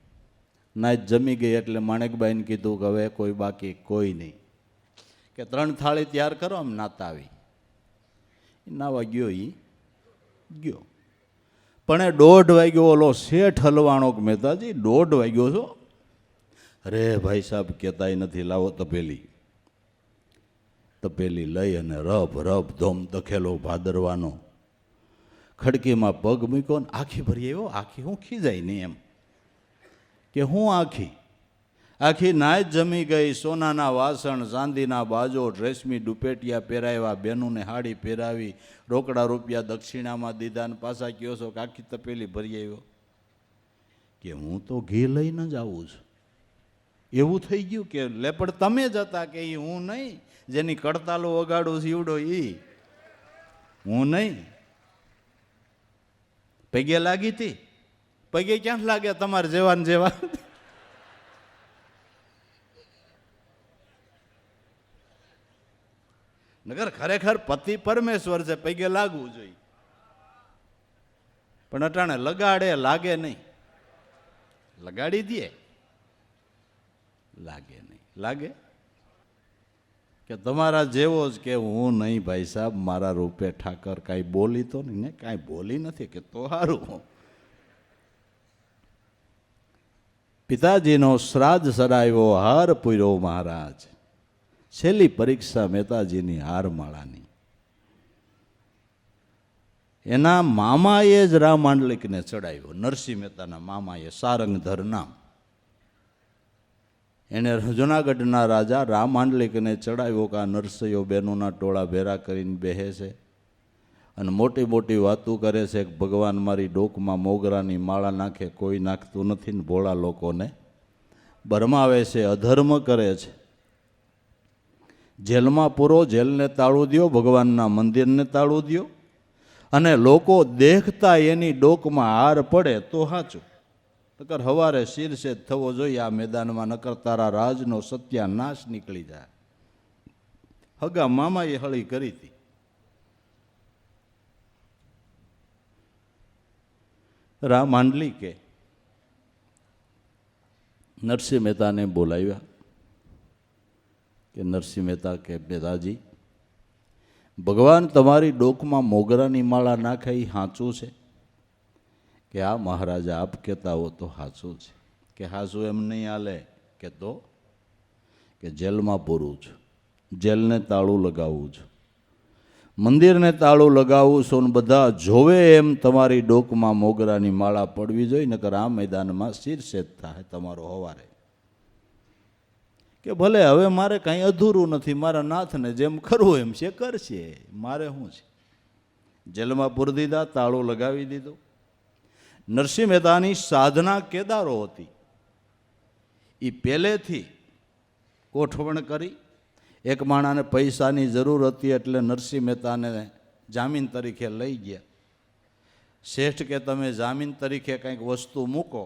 S1: નાત જમી ગઈ એટલે માણેકબાઈને કીધું કે હવે કોઈ બાકી કોઈ નહીં, કે 3 થાળી તૈયાર કરો. આમ નાતા આવી નાવા ગયો. એ ગયો પણ 1:30 વાગ્યો. ઓલો શેઠ હલવાણો કે મહેતાજી 1:30 વાગ્યો છો? અરે ભાઈ સાહેબ કહેતાય નથી. લાવો તપેલી લઈ અને રબ ધોમ દખેલો ભાદરવાનો. ખડકીમાં પગ મૂક્યો ને આખી ભરી આવ્યો. આખી હું ખીજાય નહીં એમ કે હું આખી આખી નાય જમી ગઈ, સોનાના વાસણ, ચાંદીના બાજો, રેશમી દુપેટિયા પહેરાવ્યા, બહેનોને હાડી પહેરાવી, રોકડા રૂપિયા દક્ષિણામાં દીધા ને પાછા કયો છો કે આખી તપેલી ભરી આવ્યો કે હું તો ઘી લઈને જ આવું છું. એવું થઈ ગયું કે લેપડ તમે જ હતા કે એ હું નહીં, જેની કડતાલો વગાડું સીવડો એ હું નહીં. પગે લાગી હતી, પગે ક્યાં લાગે તમારે જેવા ને જેવા. નગર ખરેખર પતિ પરમેશ્વર છે, પગે લાગવું જોઈએ. પણ અટાણે લગાડે લાગે નહીં, લગાડી દે લાગે નહીં. લાગે કે તમારા જેવો જ કે હું નહીં ભાઈ સાહેબ, મારા રૂપે ઠાકર કાંઈ બોલી તો નહીં ને, કાંઈ બોલી નથી કે તો સારું. પિતાજીનો શ્રાદ્ધ સરાવ્યો, હાર પૂર્યો મહારાજ. છેલ્લી પરીક્ષા મહેતાજીની હારમાળાની. એના મામાએ જ રામ માંડલિકને ચડાવ્યો, નરસિંહ મહેતાના મામાએ, સારંગધર નામ. એને જુનાગઢના રાજા રામ માંડલિકને ચડાવ્યો કે આ નરસૈયો બહેનોના ટોળા ભેરા કરીને બેહે છે અને મોટી મોટી વાતો કરે છે કે ભગવાન મારી ડોકમાં મોગરાની માળા નાખે, કોઈ નાખતું નથી ને ભોળા લોકોને ભરમાવે છે, અધર્મ કરે છે. જેલમાં પૂરો, જેલને તાળું દ્યો, ભગવાનના મંદિરને તાળું દ્યો, અને લોકો દેખતા એની ડોકમાં હાર પડે તો સાચું. નકર હવારે શિરસે થવો જોઈએ આ મેદાનમાં, નકર તારા રાજનો સત્યાનાશ નીકળી જાય. હગા મામાએ હળી કરી હતી. રામ માંડલિકે નરસિંહ મહેતાને બોલાવ્યા કે નરસિંહ મહેતા કે પિતાજી, ભગવાન તમારી ડોકમાં મોગરાની માળા નાખે એ સાચું છે? કે આ મહારાજા આપ કહેતા હો તો સાચું છે. કે સાચું એમ નહીં હાલે કે તો કે જેલમાં પૂરું છું, જેલને તાળું લગાવું છું, મંદિરને તાળું લગાવું છું, ને બધા જોવે એમ તમારી ડોકમાં મોગરાની માળા પડવી જોઈએ, નકર આ મેદાનમાં શિરસેદ થાય તમારો હવારે. કે ભલે હવે મારે કાંઈ અધૂરું નથી, મારા નાથને જેમ કરવું એમ છે કરશે, મારે શું છે. જેલમાં પૂરી દીધા, તાળું લગાવી દીધું. નરસિંહ મહેતાની સાધના કેદારો હતી, એ પહેલેથી ગોઠવણ કરી. એક માણાને પૈસાની જરૂર હતી એટલે નરસિંહ મહેતાને જામીન તરીકે લઈ ગયા. શેઠ કે તમે જામીન તરીકે કંઈક વસ્તુ મૂકો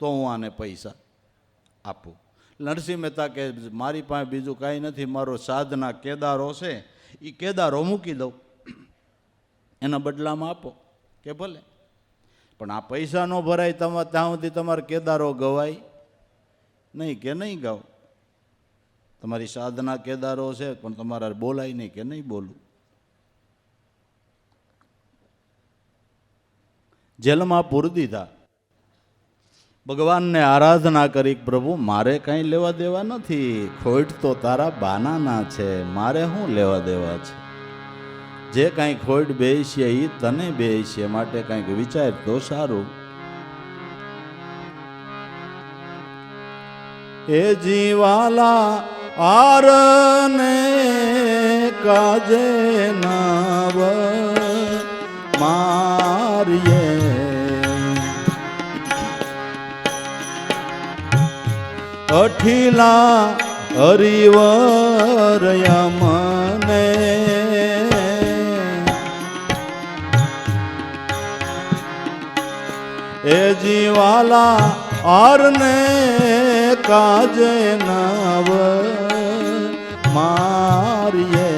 S1: તો હું આને પૈસા આપું. નરસિંહ મહેતા કે મારી પાસે બીજું કાંઈ નથી, મારો સાધના કેદારો છે, એ કેદારો મૂકી દઉં, એના બદલામાં આપો. કે ભલે, પણ આ પૈસા ન ભરાય ત્યાં સુધી તમારે કેદારો ગવાય નહીં. કે નહીં ગાવ, તમારી સાધના કેદારો છે પણ તમારા બોલાય નહીં. કે નહીં બોલું. જેલમાં પૂરી દીધા. ભગવાનને આરાધના કરી, પ્રભુ મારે કાંઈ લેવા દેવા નથી, ખોટ તો તારા બાનાના છે, મારે શું લેવા દેવા છે. જે કાંઈ ખોટ બેસીએ એ તને બેસીએ, માટે કાંઈક વિચાર તો સારું. એ જીવાલા આરને કાજે નાવ મારીએ, અઠીલા હરિવર યમને, એ જીવાલા આરને કાજે નવ મારીએ,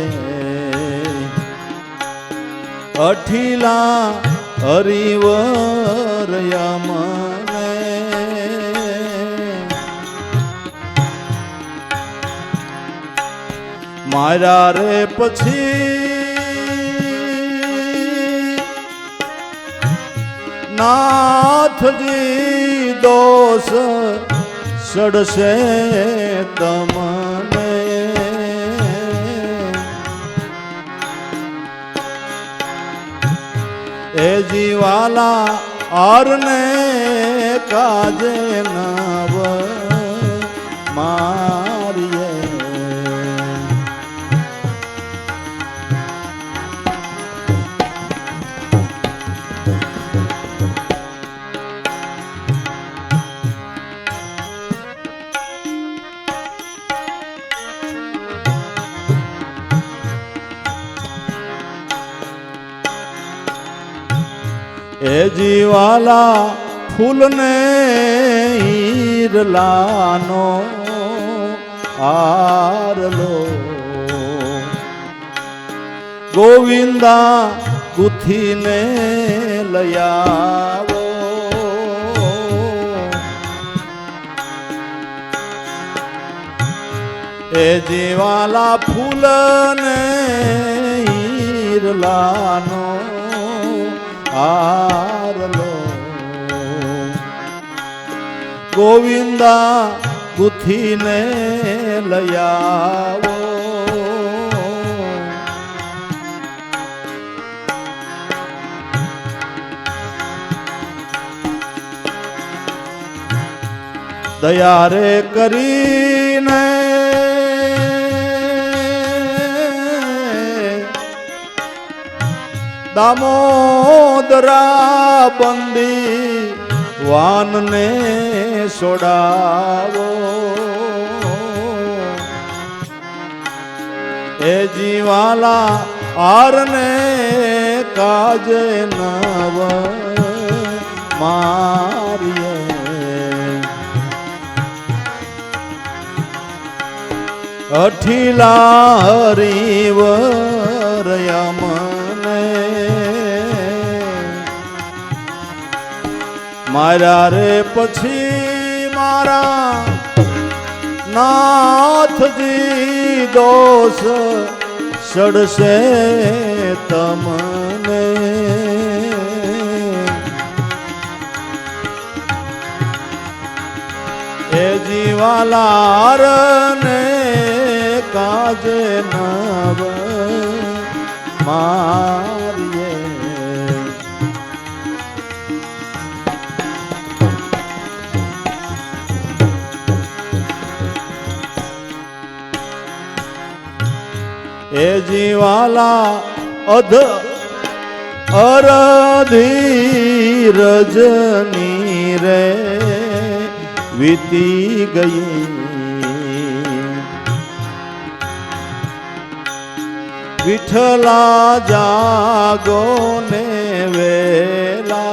S1: અઠીલા હરિવર યમને, માર્યા રે પછી નાથજી દોષ સડશે તમને, એ જીવાલા આરને કાજે નવ એ જીવાલા ફૂલને હીરલાનો આરલો ગોવિંદા ગુથીને લયાવો એ જીવાલા ફૂલને હીરલાનો આરલો ગોવિંદા ગુથીને લયાવો દયા રે કરીને દામોદરા બંદી વાનને છોડાવો એ જીવાલા હારને કાજે નવ મારીએ અઠીલા હરિવર યમને મારા રે પછી મારા નાથજી દોષ સડશે તમને એ જીવાલારને કાજે નવ મારીએ એ જીવાલા અધ અરધી રજની રે વીતી ગઈ વિઠલા જાગો ને વેલા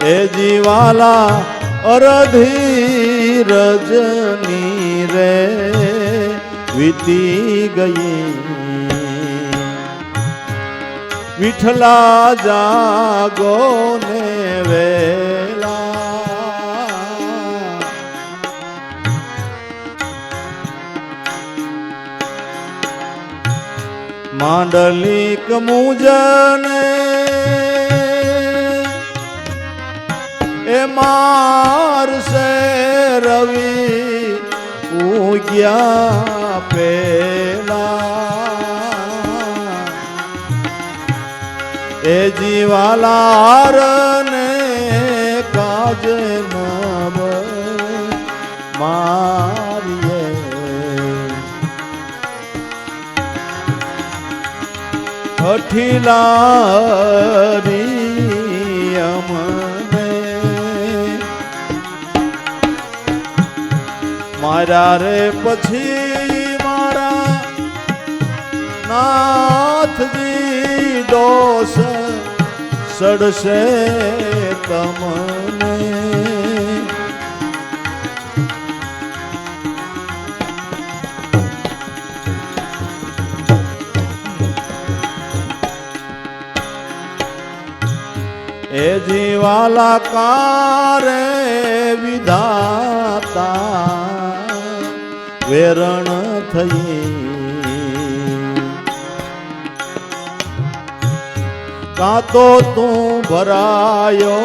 S1: એ જીવાલા અરધી રજની રે વીતી ગઈ વિઠલા જાગો ને વેલા માંડલિક મુજને એ મારશે રવિ ઉગ્યા પેલા એ જીવાલારને કાજ નવ મારીએ અઠીલા અમને મારા રે પછી મારા નાથજી દોષ સડશે તમને એ જીવાલા કારે વિધાતા વેરણ થઈ કાં તો તું ભરાયો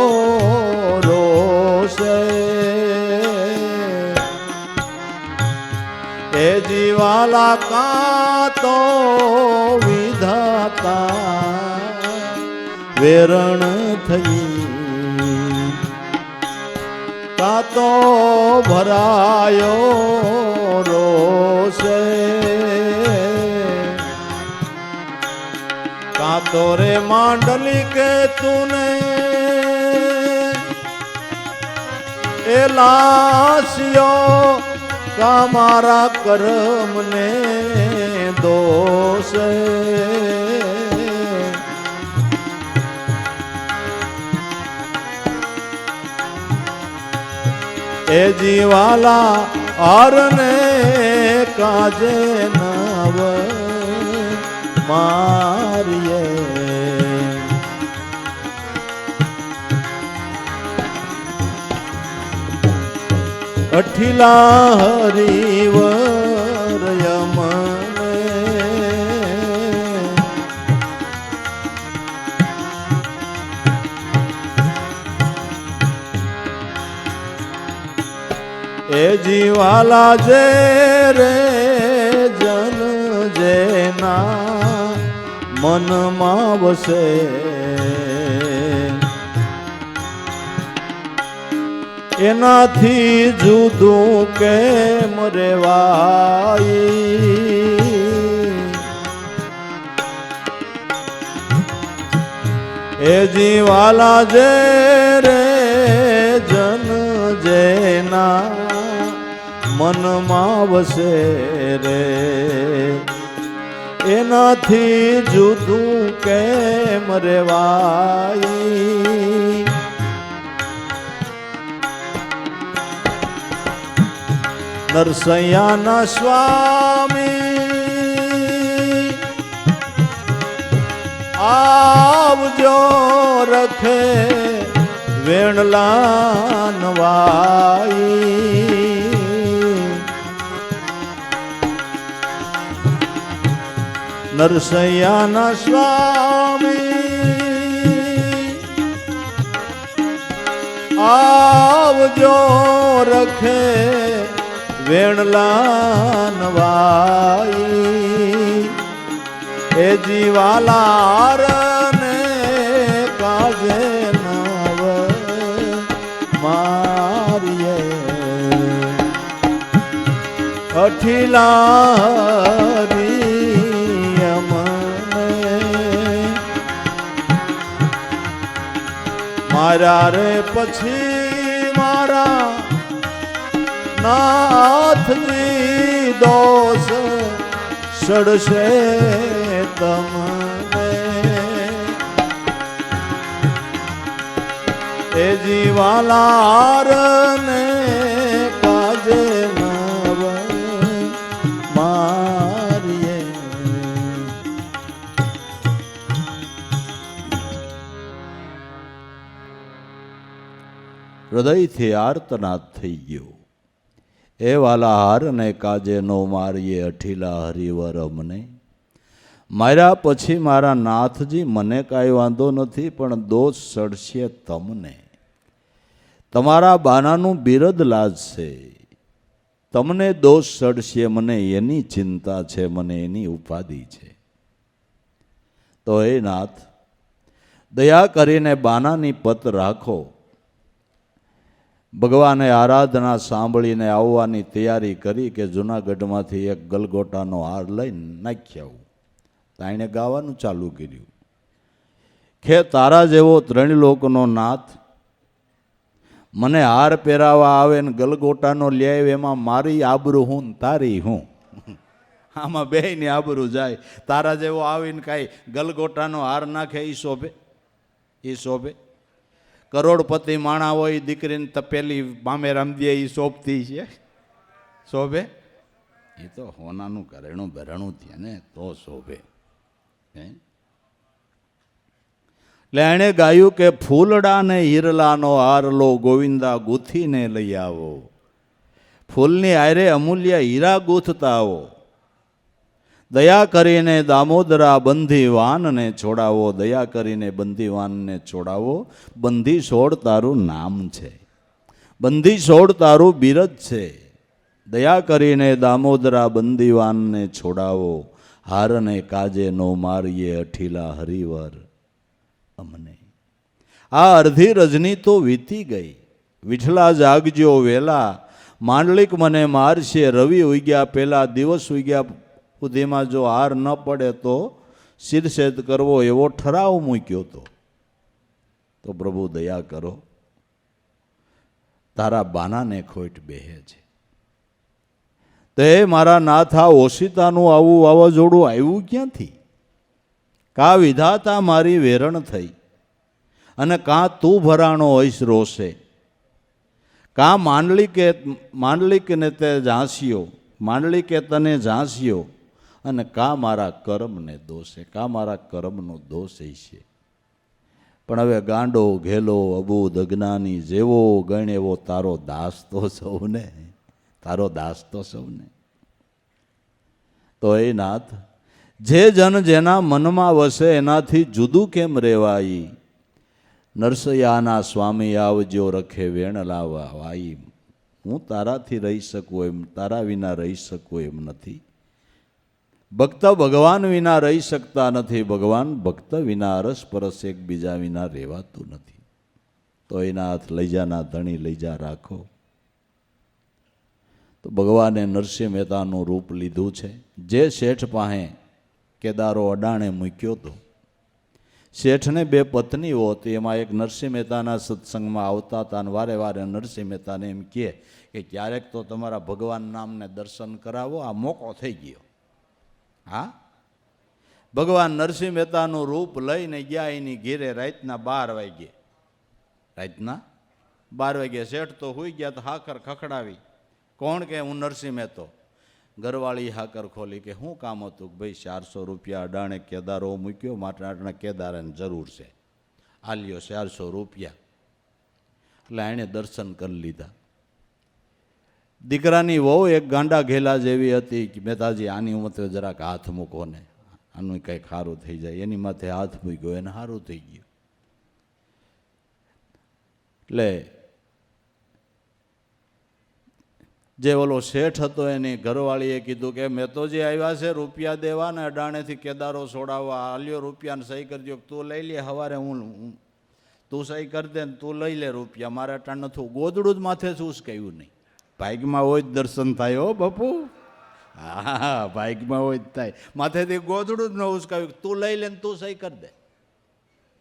S1: રોષે એ જીવાલા કાં તો વિધાતા વેરણ થઈ કાં તો ભરાયો રોષે કાં તો રે માંડલી કે તુને એ લાસ્યો કા મારા કર્મને દોષ એ જીવાલા હારને કાજે નવ મારીએ અઠીલા હરિવર યમને એ જીવાલા જે રે જન જેના મનમાં વસે એનાથી જુદું કેમ રેવાય એ જીવાલા જે રે જન જેના મનમાં વસે રે એનાથી જુદું કેમ રેવાય નરસૈયાના સ્વામી આવજો રખે વેણલા નવાઈ નરસૈયાના સ્વામી આવજો રખે વેણલા નવાઈ એ જીવાલારને કાજે નવ મારીએ અઠીલા મારા રે પછી મારા નાથજી દોષ સડશે તમને એ જીવાલારને કાજે નવ મારીએ હૃદયથી આર્તનાદ થઈ ગયો એ વાલા હારને કાજે નો મારીએ અઠીલા હરિવર અમને માર્યા પછી મારા નાથજી મને કાંઈ વાંધો નથી પણ દોષ સડશે તમને તમારા બાનાનું બિરદ લાજશે તમને દોષ સડશે મને એની ચિંતા છે મને એની ઉપાધિ છે તો એ નાથ દયા કરીને બાનાની પત રાખો ભગવાને આરાધના સાંભળીને આવવાની તૈયારી કરી કે જૂનાગઢમાંથી એક ગલગોટાનો હાર લઈને નાખી આવું તાણે ગાવાનું ચાલુ કર્યું કે તારા જેવો ત્રણલોકનો નાથ મને હાર પહેરાવા આવે ને ગલગોટાનો લે એમાં મારી આબરૂ હું ને તારી હું આમાં બેયની આબરૂ જાય તારા જેવો આવીને કાંઈ ગલગોટાનો હાર નાખે એ શોભે કરોડપતિ માણા હોય દીકરીને તપેલી મામે રામદીએ એ શોભતી છે શોભે એ તો હોનાનું ઘરેણું ભરેણું થયા ને તો શોભે એટલે એણે ગાયું કે ફૂલડા ને હીરલાનો હાર લો ગોવિંદા ગૂંથીને લઈ આવો ફૂલની આરે અમૂલ્ય હીરા ગૂંથતા આવો દયા કરીને દામોદરા બંધીવાનને છોડાવો દયા કરીને બંધીવાનને છોડાવો બંધી છોડ તારું નામ છે બંધી છોડ તારું બિરદ છે દયા કરીને દામોદરા બંધીવાનને છોડાવો હારને કાજે નો મારીએ અઠીલા હરિવર અમને આ અડધી રજની તો વીતી ગઈ વિઠલા જાગજો વેલા માંડલિક મને મારશે રવિ ઉગ્યા પહેલા દિવસ ઉગ્યા સુધીમાં જો હાર ન પડે તો શિરછેદ કરવો એવો ઠરાવ મૂક્યો તો પ્રભુ દયા કરો તારા બાનાને ખોટ બેહે છે તે મારા નાથા ઓશિતાનું આવું વાવાઝોડું આવ્યું ક્યાંથી કા વિધાતા મારી વેરણ થઈ અને કાં તું ભરાણો હોઈશ રોષે કા માંડલી કે ને તે ઝાંસ્યો, માંડલી કે તને ઝાંસ્યો, અને કા મારા કર્મને દોષે, કા મારા કર્મનો દોષ છે. પણ હવે ગાંડો ઘેલો અબૂદ અજ્ઞાની જેવો ગણ એવો તારો દાસ તો સૌને, તારો દાસ તો સૌને. તો એ નાથ, જે જન જેના મનમાં વસે એનાથી જુદું કેમ રેવાઈ? નરસૈયાના સ્વામી આવજો રખે વેણ લાવવા વાઈ. હું તારાથી રહી શકું એમ, તારા વિના રહી શકું એમ નથી. ભક્ત ભગવાન વિના રહી શકતા નથી, ભગવાન ભક્ત વિના અરસપરસ એકબીજા વિના રહેવાતું નથી. તો એના હાથ લઈ જાના ધણી લઈ જા રાખો. તો ભગવાને નરસિંહ મહેતાનું રૂપ લીધું છે. જે શેઠ પાસે કેદારો અડાણે મૂક્યો હતો, શેઠને બે પત્નીઓ હતી, એમાં એક નરસિંહ મહેતાના સત્સંગમાં આવતા હતા અને વારે વારે નરસિંહ મહેતાને એમ કહે કે ક્યારેક તો તમારા ભગવાન નામને દર્શન કરાવો, આ મોકો થઈ ગયો. હા, ભગવાન નરસિંહ મહેતાનું રૂપ લઈને ગયા એની ઘેરે રાતના 12 વાગ્યે. રાતના 12 વાગ્યે શેઠ તો હોઈ ગયા, તો હાકર ખખડાવી. કોણ? કે હું નરસિંહ મહેતો. ઘરવાળી હાકર ખોલી કે શું કામ હતું? ભાઈ 400 રૂપિયા અડાણે કેદારો મૂક્યો, માટે આટલા કેદારાની જરૂર છે, આલ્યો 400 રૂપિયા. એટલે એણે દર્શન કરી લીધા. દીકરાની વહુ એક ગાંડા ઘેલા જેવી હતી કે મહેતાજી આની ઉંમરે જરાક હાથ મૂકો ને, આનું કંઈક સારું થઈ જાય. એની માથે હાથ મૂક્યો, એને સારું થઈ ગયું. એટલે જે ઓલો શેઠ હતો એની ઘરવાળીએ કીધું કે મહેતોજી આવ્યા છે રૂપિયા દેવા ને અડાણેથી કેદારો છોડાવવા, આલ્યો રૂપિયાને સહી કરી દો. તું લઈ લે, સવારે હું તું સહી કરી દે ને તું લઈ લે રૂપિયા, મારે અટાણ નથી. ગોદડું જ માથે શું કહ્યું નહીં. ભાઈકમાં હોય જ દર્શન થાય. હો બાપુ, હા, ભાઈકમાં હોય જ થાય. માથેથી ગોદડું જ ન ઉસકાવ્યું. તું લઈ લે ને તું સહી કરી દે,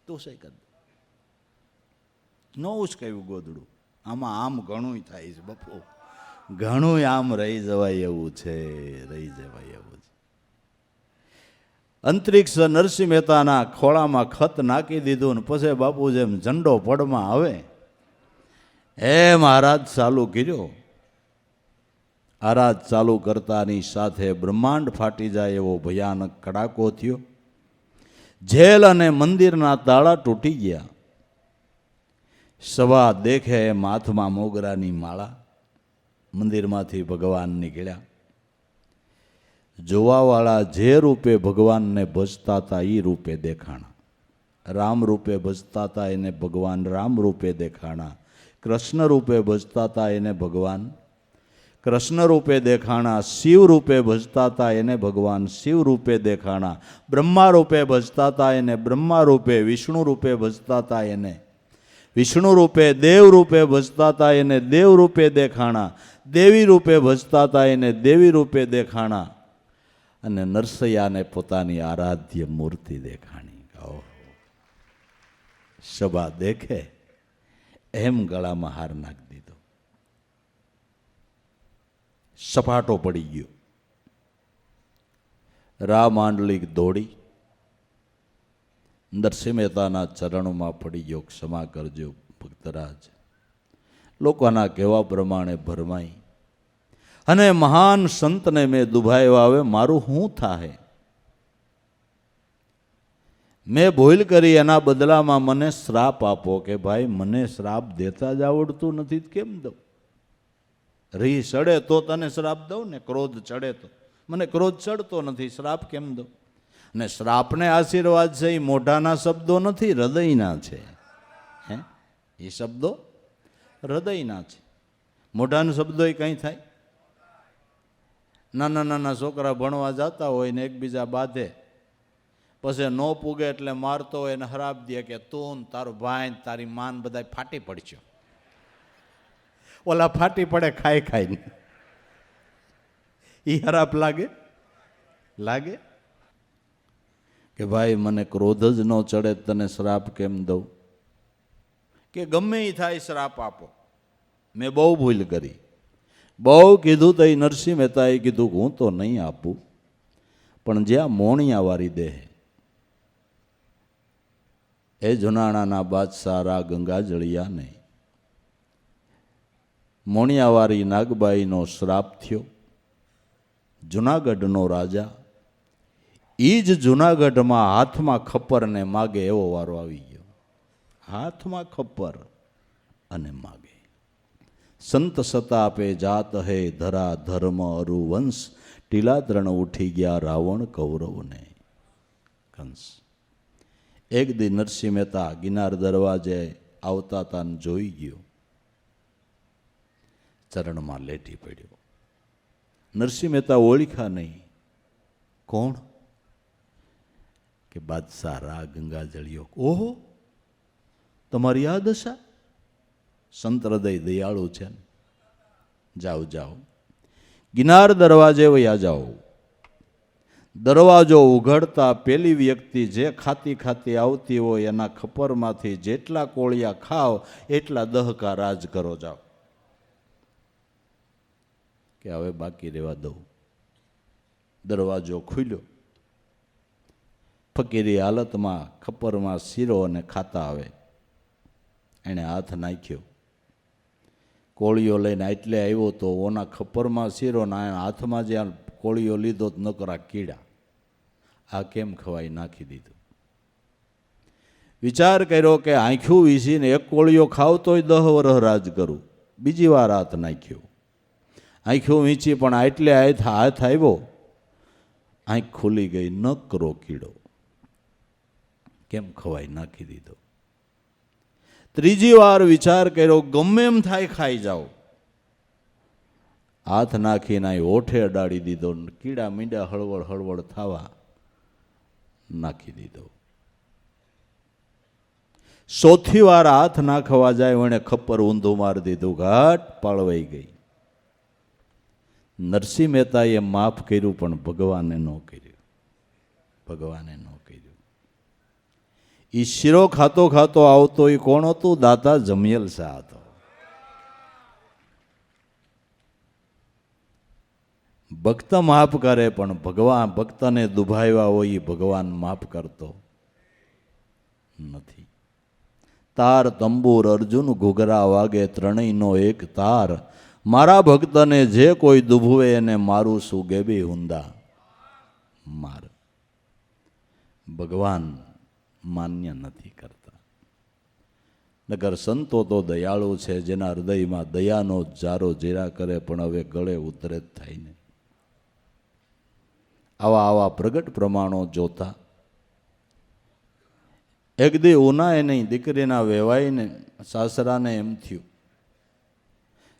S1: તું સહી કરી દે. ન ઉસકાવ્યું ગોદડું. આમાં આમ ઘણું થાય છે બાપુ, ઘણું આમ રહી જવાય એવું છે, રહી જવાય એવું છે. અંતરિક્ષ નરસિંહ મહેતાના ખોળામાં ખત નાખી દીધું ને પછી બાપુ જેમ ઝંડો પડમાં આવે એમ આરાધ ચાલુ કર્યો. આરાધ ચાલુ કરતાની સાથે બ્રહ્માંડ ફાટી જાય એવો ભયાનક કડાકો થયો. જેલ અને મંદિરના તાળા તૂટી ગયા. સવા દેખે એમ હાથમાં મોગરાની માળા. મંદિરમાંથી ભગવાન નીકળ્યા. જોવાવાળા જે રૂપે ભગવાનને ભજતા હતા એ રૂપે દેખાણા. રામ રૂપે ભજતા હતા એને ભગવાન રામ રૂપે દેખાણા. કૃષ્ણ રૂપે ભજતા હતા એને ભગવાન કૃષ્ણ રૂપે દેખાણા. શિવ રૂપે ભજતા હતા એને ભગવાન શિવ રૂપે દેખાણા. બ્રહ્મા રૂપે ભજતા હતા એને બ્રહ્મા રૂપે, વિષ્ણુ રૂપે ભજતા હતા એને વિષ્ણુ રૂપે, દેવ રૂપે ભજતા હતા એને દેવ રૂપે દેખાણા. દેવી રૂપે ભજતા હતા એને દેવી રૂપે દેખાણા. અને નરસૈયાને પોતાની આરાધ્ય મૂર્તિ દેખાણી. સભા દેખે એમ ગળામાં હાર નાખી દીધો. સપાટો પડી ગયો. રા માંડલિક દોડી નરસિંહ મહેતાના ચરણોમાં પડી ગયો. ક્ષમા કરજો ભક્તરાજ. લોકોના કહેવા પ્રમાણે ભરમાઈ અને મહાન સંતને મેં દુભાવ્યા. આવે મારું શું થાહે? મેં ભૂલ કરી, એના બદલામાં મને શ્રાપ આપો. કે ભાઈ મને શ્રાપ દેતા જ આવડતું નથી, કેમ દઉં? રી ચડે તો તને શ્રાપ દઉં ને, ક્રોધ ચડે તો. મને ક્રોધ ચડતો નથી, શ્રાપ કેમ દઉં? અને શ્રાપને આશીર્વાદ છે એ મોઢાના શબ્દો નથી, હૃદયના છે. હે, એ શબ્દો હૃદયના છે. મોઢાના શબ્દો એ કંઈ થાય? નાના નાના છોકરા ભણવા જતા હોય ને એકબીજા બાંધે, પછી ન પૂગે એટલે મારતો હોય ને હરાબ દે કે તું તારો ભાઈ તારી માન બધા ફાટી પડશો. ઓલા ફાટી પડે ખાઈ ખાઈને. એ હરાબ લાગે? લાગે? કે ભાઈ મને ક્રોધ જ ન ચડે, તને શ્રાપ કેમ દઉં? કે ગમે એ થાય શ્રાપ આપો. મેં બહુ ભૂલ કરી, બહુ કીધું તો એ નરસિંહ મહેતાએ કીધું હું તો નહીં આપું, પણ જ્યાં મોણિયાવાળી દેહ એ જુનાણાના બાદશાહ રા ગંગાજળિયાને મોણિયાવારી નાગબાઈનો શ્રાપ થયો. જુનાગઢનો રાજા એ જ જુનાગઢમાં હાથમાં ખપ્પરને માગે એવો વારો આવી ગયો. હાથમાં ખપ્પર અને માગે. સંત સતાપે જાત હે ધરા ધર્મ અરુ વંશ, ટીલાદ્રણ ઉઠી ગયા રાવણ કૌરવને. કંસ એક દી નરસિંહ મહેતા ગિરનાર દરવાજે આવતા તાન જોઈ ગયો. ચરણમાં લેટી પડ્યો. નરસિંહ મહેતા ઓળખ્યા નહીં. કોણ? કે બાદશાહ રા ગંગાજળિયો. ઓહો, તમારી આ દશા? સંત હૃદય દયાળુ છે ને. જાઓ જાઓ, ગિરનાર દરવાજે વયા જાઓ. દરવાજો ઉઘડતા પેલી વ્યક્તિ જે ખાતી ખાતી આવતી હોય એના ખપરમાંથી જેટલા કોળિયા ખાવ એટલા દહકા રાજ કરો જાઓ. કે હવે બાકી રહેવા દઉં. દરવાજો ખુલ્યો. ફકીરી હાલતમાં ખપરમાં શીરો અને ખાતા આવે. એણે હાથ નાખ્યો. કોળીઓ લઈને એટલે આવ્યો તો ઓના ખપરમાં શીરો ના હાથમાં જ્યાં કોળીઓ લીધો ન કરા કીડા. આ કેમ ખવાય? નાખી દીધું. વિચાર કર્યો કે આંખ્યું વીસીને એક કોળીઓ ખાવ તોય 10 વર્ષ રાજ કરું. બીજી વાર હાથ નાખ્યો. આંખ્યું વીંચી પણ એટલે હાથ આવ્યો. આંખ ખુલી ગઈ. ન કરો કીડો. કેમ ખવાય? નાખી દીધો. ત્રીજી વાર વિચાર કર્યો ગમે એમ થાય ખાઈ જાઓ. હાથ નાખીને ઓઠે અડાડી દીધો. કીડા મીંડા હળવળ હળવળ થવા નાખી દીધો. ચોથી વાર હાથ નાખવા જાય એને ખપ્પર ઊંધું મારી દીધું. ઘાટ પાળવાઈ ગઈ. નરસિંહ મહેતાએ માફ કર્યું પણ ભગવાને ન કર્યું. ભગવાને ન કર્યું. એ શીરો ખાતો ખાતો આવતો એ કોણ હતું? દાતા જમિયલ શાહ હતો. ભક્ત માફ કરે પણ ભગવાન ભક્તને દુભાવ્યા હોય એ ભગવાન માફ કરતો નથી. તાર તંબુર અર્જુન ઘૂઘરા વાગે ત્રણેયનો એક તાર, મારા ભક્તને જે કોઈ દુભવે એને મારું શું ગેબી હુંદા માર. ભગવાન માન્ય નથી કરતા. નગર સંતો તો દયાળુ છે, જેના હૃદયમાં દયાનો જારો જીરા કરે પણ હવે ગળે ઉતરે જ થાય ને. આવા આવા પ્રગટ પ્રમાણો જોતા એક દી ઉનાએ નહીં દીકરીના વેવાઈને સાસરાને એમ થયું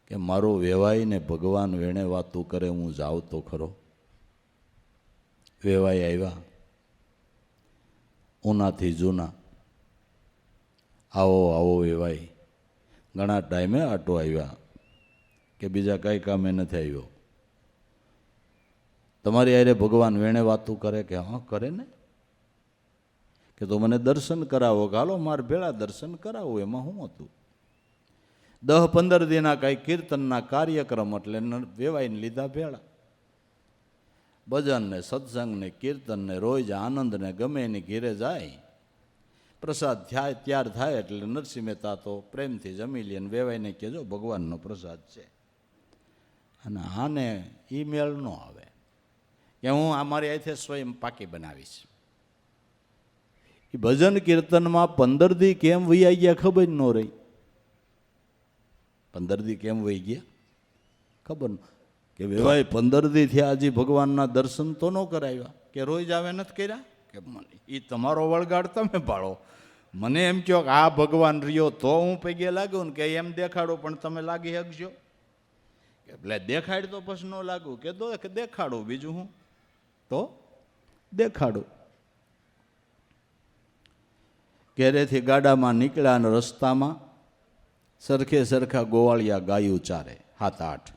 S1: કે મારો વેવાઈને ભગવાન વેણે વાતું કરે, હું જાઉં તો ખરો. વેવાઈ આવ્યા ઉનાથી જૂના. આવો આવો વેવાઈ. ઘણા ટાઈમે આટો આવ્યા કે બીજા કાંઈ કામે નથી આવ્યો. તમારી હારે ભગવાન વેણે વાતું કરે કે હા કરે ને. કે તો મને દર્શન કરાવો. ગાલો માર ભેળા દર્શન કરાવો. એમાં શું હતું? 10-15 દિના કાંઈ કીર્તનના કાર્યક્રમ એટલે વેવાઈને લીધા ભેળા. ભજન ને સત્સંગ ને કીર્તન ને રોજ આનંદ ને ગમે એની ઘેરે જાય. પ્રસાદ થાય ત્યાર થાય એટલે નરસિંહ મહેતા તો પ્રેમથી જમી લે ને વેવાઈને કહેજો ભગવાનનો પ્રસાદ છે. અને આને ઈ મેળ ન આવે કે હું અમારી આથે સ્વયં પાકી બનાવીશ. એ ભજન કીર્તનમાં 15 દી કેમ વહી ગયા ખબર ન રહી. 15 દી કેમ વહી ગયા ખબર ન કે ભાઈ 15 દી થયા હજી ભગવાનના દર્શન તો ન કરાવ્યા. કે રોજ આવે નથી કર્યા. કે મને એ તમારો વળગાડ તમે પાડો. મને એમ કહો કે આ ભગવાન રહ્યો તો હું પૈગે લાગ્યું ને કે એમ દેખાડો પણ તમે લાગી શકજો. એટલે દેખાડ તો પછી ન લાગુ કે દેખાડું બીજું હું તો દેખાડું. ઘેરેથી ગાડામાં નીકળ્યા અને રસ્તામાં સરખે સરખા ગોવાળિયા ગાયું ચારે 7-8.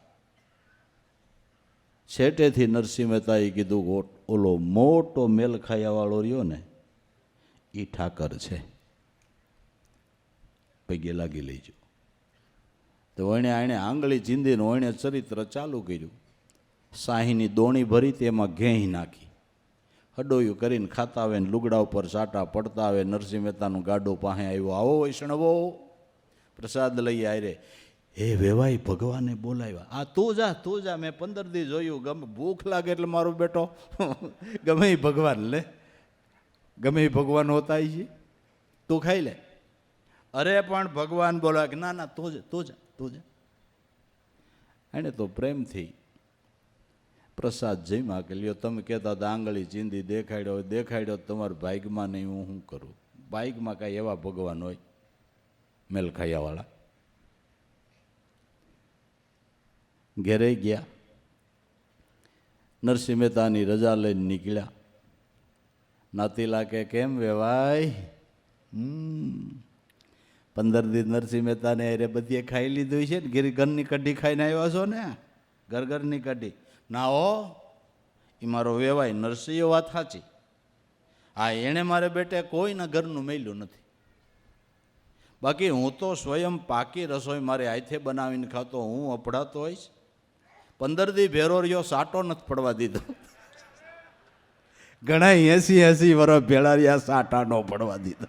S1: છેટેથી નરસિંહ મહેતાએ કીધું ઓલો મોટો મેલ ખાયાવાળો રહ્યો ને એ ઠાકર છે, પૈગે લાગી લેજો. તો વણે આણે આંગળી ચીંધીને વણે ચરિત્ર ચાલુ કર્યું. સાહીની દોણી ભરી તેમાં ઘેંહી નાખી. હડોયું કરીને ખાતા આવે ને લુગડા ઉપર સાટા પડતા આવે. નરસિંહ મહેતાનું ગાડો પાસે આવ્યો. આવો વૈષ્ણવો પ્રસાદ લઈ આરે. એ વેવાઈ ભગવાને બોલાવ્યા, આ તું જા, મેં 15 દી જોયું, ગમે ભૂખ લાગે એટલે મારો બેટો ગમે એ ભગવાન લે, ગમે એ ભગવાન હોતા છે, તું ખાઈ લે. અરે પણ ભગવાન બોલાવે કે ના તું જા. એને તો પ્રેમથી પ્રસાદ જમ્યા કે લ્યો, તમે કહેતા હતા આંગળી ચીંદી દેખાડ્યો તમારા ભાગમાં નહીં, હું શું કરું? ભાગમાં કાંઈ એવા ભગવાન હોય મેલખાયાવાળા? ઘેરે ગયા, નરસિંહ મહેતાની રજા લઈને નીકળ્યા. નાતીલા કે કેમ વેવાય? 15 દી નરસિંહ મહેતાને અરે બધીએ ખાઈ લીધું છે ને, ઘરની કઢી ખાઈને આવ્યા છો ને? ઘરની કઢી ના હો, એ મારો વેવાય નરસિંહ વાત સાચી. હા, એણે મારે બેટે કોઈના ઘરનું મેલ્યું નથી. બાકી હું તો સ્વયં પાકી રસોઈ મારે હાથે બનાવીને ખાતો, હું અપડાતો હોઈશ. 15 દી ભેરો રહ્યો, સાટો નથી પડવા દીધો. ઘણા 80 વર્ષ ભેળા રહ્યા, સાટા ન પડવા દીધો.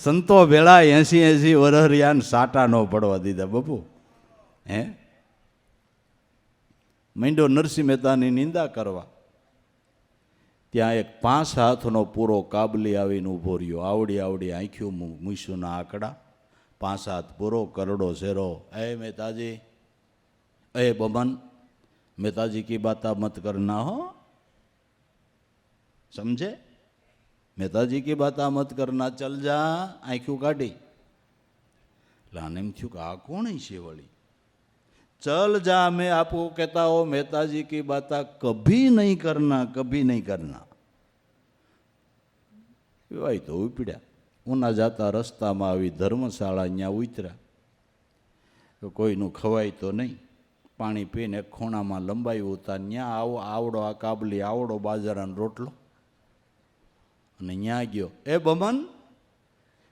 S1: સંતો ભેળા 80 વર્ષ રહ્યા ને સાટા ન પડવા દીધા. બાપુ હે માંડ્યો નરસિંહ મહેતાની નિંદા કરવા. ત્યાં એક 5 હાથનો પૂરો કાબલી આવીને ઊભો રહ્યો. આવડી આંખ્યું, મૂછુંના આંકડા, 5 હાથ પૂરો, કરડો ચહેરો. એ મહેતાજી, એ બમન, મહેતાજી કી બાતા મત કરના હો, સમझे? મહેતાજી કી બાતા મત કરના, ચલ જા. આંખ્યું કાઢી. એટલે આને એમ થયું કે આ કોણ છે વળી? चल जा, मैं आपको कहता हूँ मेहताजी की बात कभी नहीं करना. भाई तो उपड्या. उना जाता रस्ताમાં આવી ધર્મશાળા ત્યાં ઉતર્યા. કોઈનું ખવાય તો નહીં. પાણી પીને ખૂણામાં લંબાયું ઉતા. ત્યાં આવડો આ કાબલી, આવડો બાજરાનો રોટલો, અને ત્યાં ગયો. એ બમન,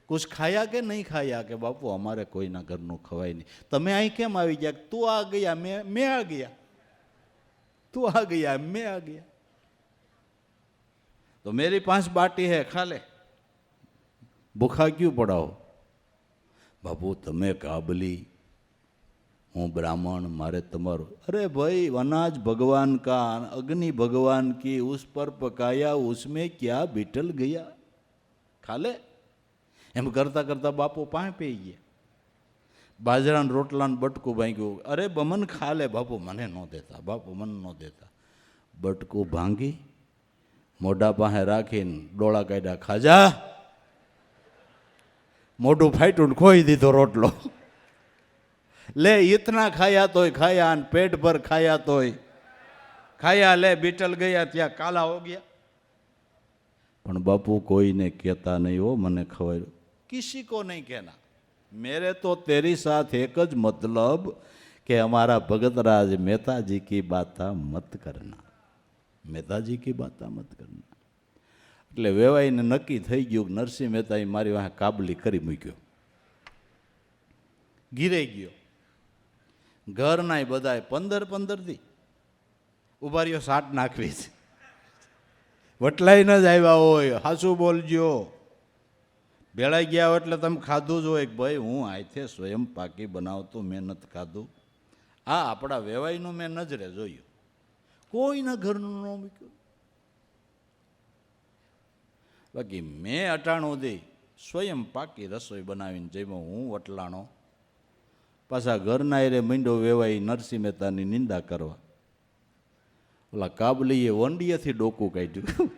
S1: कुछ खाया के नहीं खाया? કે બાપુ અમારે કોઈના ઘરનું ખવાય નહીં. તમે અહીં કેમ આવી ગયા? તું આ ગયા, मैं आ गया. તું आ गया, मैं आ गया. तो मेरी 5 बाटी है, खा ले. भूखा क्यों पड़ा हो? बापू તમે કાબલી, હું બ્રાહ્મણ, મારે તમારું. અરે ભાઈ, અનાજ ભગવાન કા, અગ્नि भगवान की, उस पर पकाया, उसमें क्या बिटल गया, खा ले. એમ કરતા કરતા બાપુ પાસે પી ગયા. બાજરાના રોટલાનું બટકું ભાંગ્યું. અરે બમન ખા લે. બાપુ મને ન દેતા, બાપુ મને ન દેતા. બટકું ભાંગી મોઢા પાસે રાખીને ડોળા કાઢ્યા. ખાજા. મોઢું ફાટ્યું ને ખોઈ દીધો રોટલો. લે, ઇતના ખાયા તોય ખાયા, અને પેટ ભર ખાયા તોય ખાયા. લે, બીટલ ગયા, ત્યાં કાલા હો ગયા. પણ બાપુ કોઈને કહેતા નહીં હો, મને ખવાયું. किसी को नहीं कहना. मेरे तो तेरी साथ एक ज मतलब कि हमारा भगतराज मेहताजी की बाता मत करना. मेहताजी की बाता मत करना. એટલે વેવાઈને નક્કી થઈ ગયું. નરસિંહ મહેતાએ મારી વાહે કાબલી કરી મૂક્યો. ગીરે ગયો. ઘરના બધાએ 15 દી ઉભા રહ્યો, સાટ નાખવી છે. વટલાઈ ન જ આવ્યા હોય, હાસું બોલજો. ભેળાઈ ગયા હોય એટલે તમે ખાધું જ હોય કે ભાઈ હું આથી સ્વયં પાકી બનાવતો, મેં નથી ખાધું. આ આપણા વેવાઈનું મેં નજરે જોયું, કોઈના ઘરનું ન મૂક્યું. બાકી મેં અટાણું દઈ સ્વયં પાકી રસોઈ બનાવીને જેમાં હું વટલાણો. પાછા ઘરના એરે મીંડો વેવાઈ નરસિંહ મહેતાની નિંદા કરવા. ઓલા કાબલીએ વંડીએથી ડોકું કાઢ્યું.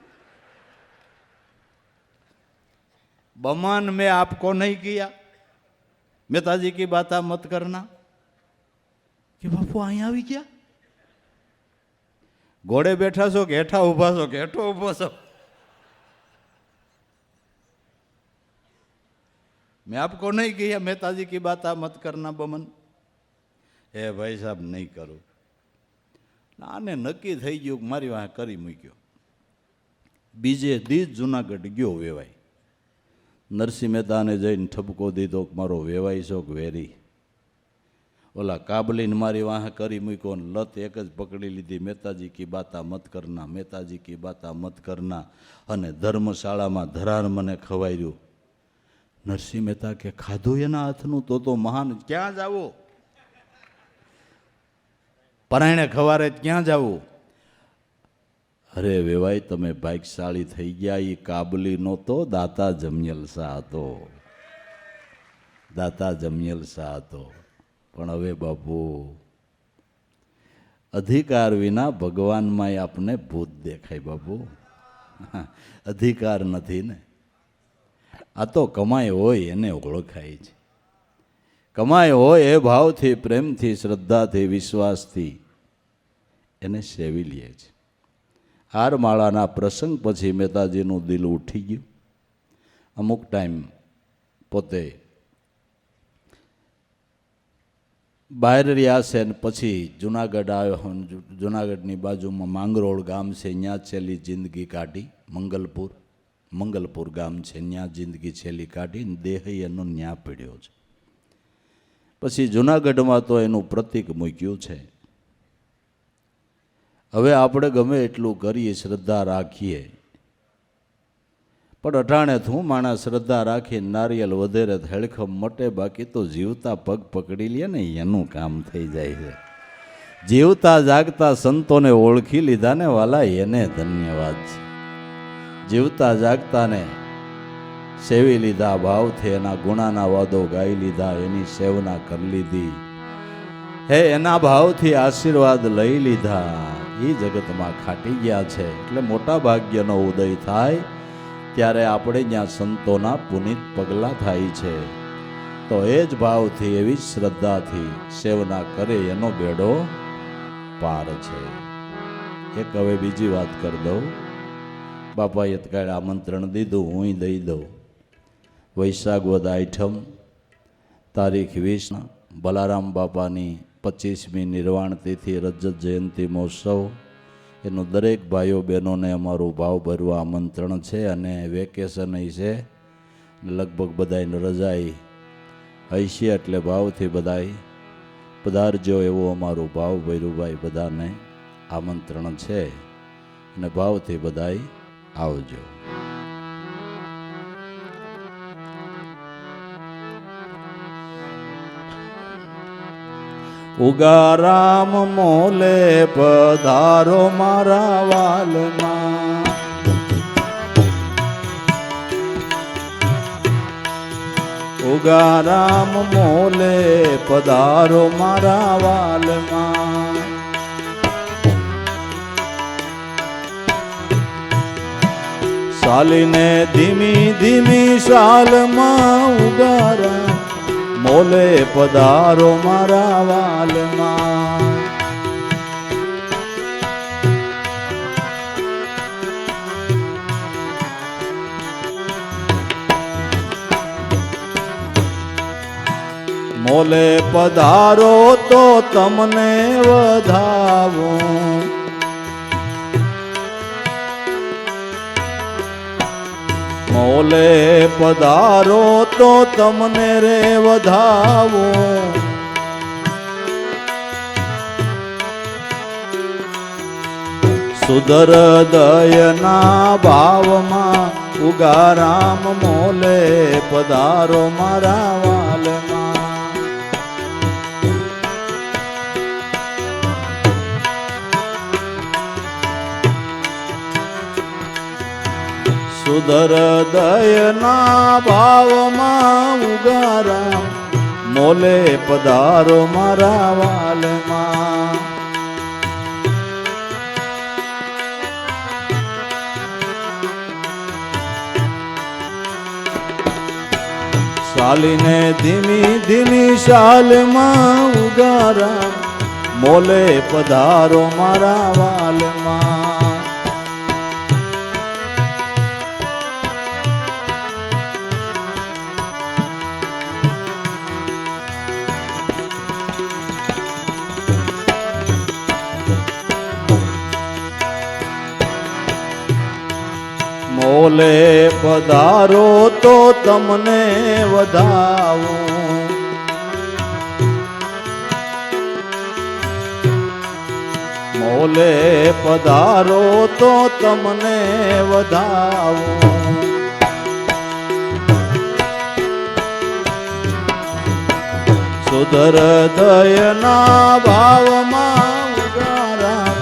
S1: बमन में आपको नहीं किया, मेहताजी की बात मत करना. कि बापू અહીં આવી ગયા? ઘોડે બેઠા છો કે હેઠા ઊભા છો કે હેઠો ઊભો છો? मैं आपको नहीं किया, मेहताजी की बात मत करना बमन. હે ભાઈ સાહેબ, નહીં કરું. આને નક્કી થઈ ગયું કે મારી વાંહે કરી મૂક્યો. બીજે દી જુનાગઢ ગયો વેવાય. નરસિંહ મહેતાને જઈને ઠપકો દીધો કે મારો વેવાઈ છો કે વેરી. ઓલા કાબલીને મારી વાહે કરી મૂક્યો ને લત એક જ પકડી લીધી, મહેતાજી કી બાતા મત કરના, મહેતાજી કી બાતા મત કરના. અને ધર્મશાળામાં ધરાર મને ખવાયું. નરસિંહ મહેતા કે ખાધું એના હાથનું તો મહાન. ક્યાં જાવું? પરાયણે ખવારે ક્યાં જાવું? અરે વેવાય, તમે ભાગ્યશાળી થઈ ગયા. એ કાબલી નહોતો, દાતા જમિયલ શાહ હતો. દાતા જમિયલ શાહ હતો. પણ હવે બાપુ, અધિકાર વિના ભગવાનમાં આપને ભૂત દેખાય બાપુ. અધિકાર નથી ને. આ તો કમાઈ હોય એને ઓળખાય છે. કમાઈ હોય એ ભાવથી, પ્રેમથી, શ્રદ્ધાથી, વિશ્વાસથી એને સેવી લે છે. હારમાળાના પ્રસંગ પછી મહેતાજીનું દિલ ઉઠી ગયું. અમુક ટાઈમ પોતે બહાર રહ્યા છે ને પછી જુનાગઢ આવ્યો. જુનાગઢની બાજુમાં માંગરોળ ગામ છે, ત્યાં છેલ્લી જિંદગી કાઢી. મંગલપુર ગામ છે, ત્યાં જિંદગી છેલ્લી કાઢી. દેહ એનો ન્યા પડ્યો છે. પછી જુનાગઢમાં તો એનું પ્રતીક મૂક્યું છે. હવે આપણે ગમે એટલું કરીએ, શ્રદ્ધા રાખીએ, પણ અટાણે હું માણસ શ્રદ્ધા રાખી નારિયેલ વધેરે હેળખમ મટે. બાકી તો જીવતા પગ પકડી લે ને એનું કામ થઈ જાય છે. જીવતા જાગતા સંતોને ઓળખી લીધા ને વાલા, એને ધન્યવાદ છે. જીવતા જાગતાને સેવી લીધા, ભાવથી એના ગુણાના વાદો ગાઈ લીધા, એની સેવના કરી લીધી, હે એના ભાવથી આશીર્વાદ લઈ લીધા. એ જગતમાં ખાટી ગયા છે. એટલે મોટા ભાગ્યનો ઉદય થાય ત્યારે આપણે ત્યાં સંતોના પુનિત પગલા થાય છે. તો એ જ ભાવથી, એવી જ શ્રદ્ધાથી સેવના કરે એનો બેડો પાર છે. એક હવે બીજી વાત કરી દઉં. બાપાએ કાલે આમંત્રણ દીધું, હું દઈ દઉં. વૈશાખ વદ આઠમ તારીખ 20 બલારામ બાપાની 25મી નિર્વાણ તિથિ, રજત જયંતિ મહોત્સવ. એનું દરેક ભાઈઓ બહેનોને અમારું ભાવભર્યું આમંત્રણ છે. અને વેકેશન છે, લગભગ બધાને રજાઈ હશે, એટલે ભાવથી બધાય પધારજો એવું અમારું ભાવભર્યું ભાઈ બધાને આમંત્રણ છે. અને ભાવથી બધાય આવજો. ઉગારામ મોલે પધારો મારા વાલમાં, ઉગારામ મોલે પધારો મારા વાલમાં. શાલીને ધીમી ધીમી શાલમાં, ઉગારામ મોલે પધારો મારા વાલમાં. મોલે પધારો તો તમને વધાવું, મોલે પધારો તો તમને રે વધાવો. સુધર દયના ભાવમાં, ઉગારામ મોલે પધારો મારા વાલમાં. સુધર દયના ભાવમાં, ઉગારામ મોલે પધારો મારા વાલમાં. શાલીને ધીમી ધીમી શાલમાં, ઉગારામ મોલે પધારો મારા વાલમાં. મોલે પધારો તો તમને વધાવું, મોલે પધારો તો તમને વધાવું. સુધર દયના ભાવમાં ઉગારા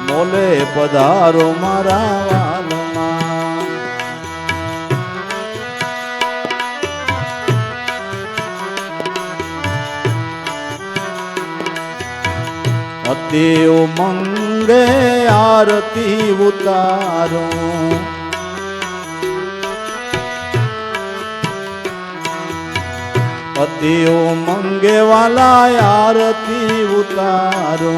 S1: મોલે પધારો મારા વાલમાં. અતિ ઉમંગે આરતી ઉતારો અતિ ઉમંગે વાલા આરતી ઉતારો.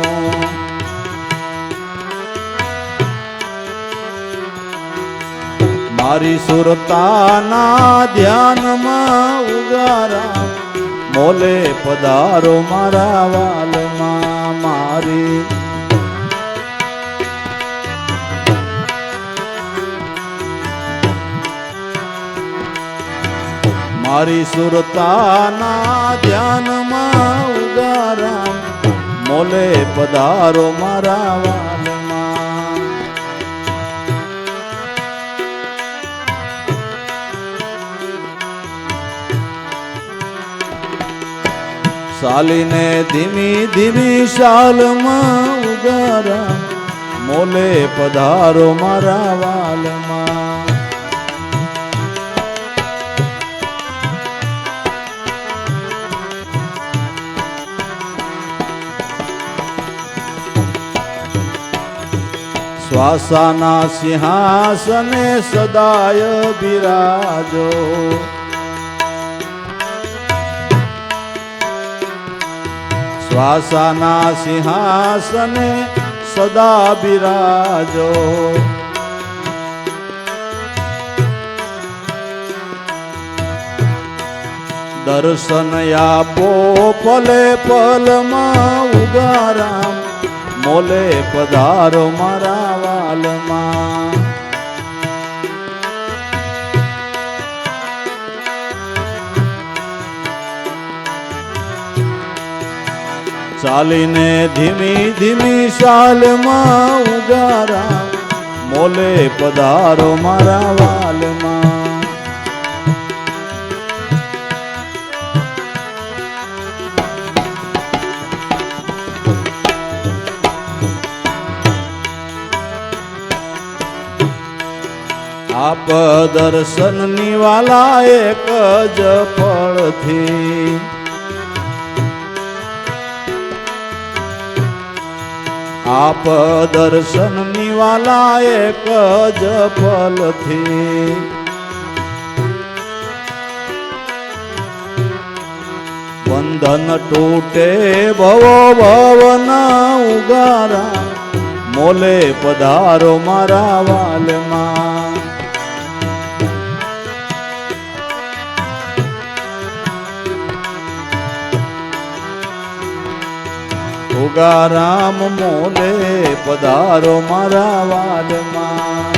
S1: મારી સુરતાના ધ્યાનમાં ઉગારા મોલે પધારો મારા વાલમાં. મારી મારી સુરતાના ધ્યાનમાં ઉગારા મોલે પધારો મારા વાલમાં. સાલીને ધીમી ધીમી શાલમાં ઉગારા મોલે પધારો મારા વાલમાં. શ્વાસાના સિંહાસને સદાય બિરાજો શ્વાસાના સિંહાસને સદા બિરાજો. દર્શન આપો પલે પલમાં ઉગારા મોલે પધારો મારા વાલમાં. ચાલીને ધીમી ધીમી શાલમાં ઉગારા મોલે પધારો મારા વાલમાં. આપ દર્શનની વાલા એક જ ફળથી આપ દર્શનની વાલા એક જ ફલથી બંધન તૂટે ભવો ભવના ઉગારા મોલે પધારો મારા વાલમાં. ઉગારામ મોલે પધારો મારા વાલમાં.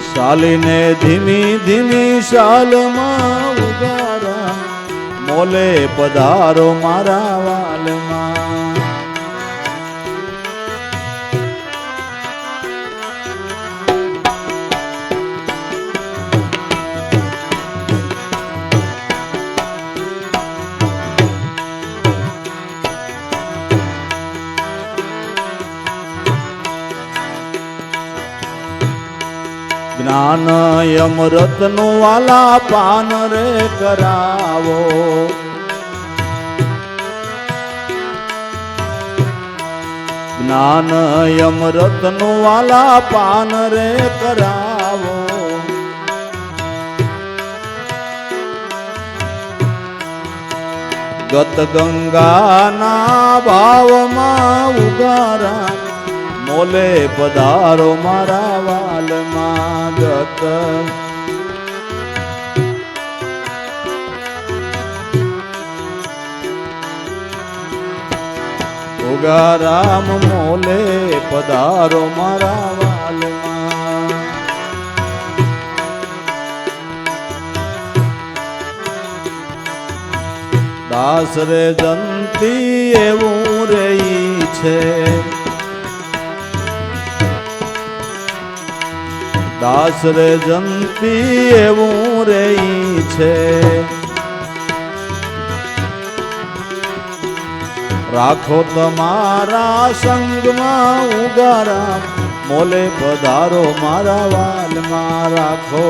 S1: શાલીને ધીમી ધીમી શાલમાં ઉગારા મોલે પધારો મારા વાલમાં. જ્ઞાન અમૃતનું વાલા પાન રે કરાવો જ્ઞાન અમૃતનું વાલા પાન રે કરાવો. ગત ગંગાના ભાવમાં ઉગારા મોલે પધારો મારા વાલમાં. ગત ઉગારામ મોલે પધારો મારા વાલમાં. દાસ રે જંતી એવું રહી છે દાસ રે જંતી એવું રે ઈ છે, રાખો તમારા સંગમાં ઉગારા, મોલે પધારો મારા વાલમાં રાખો.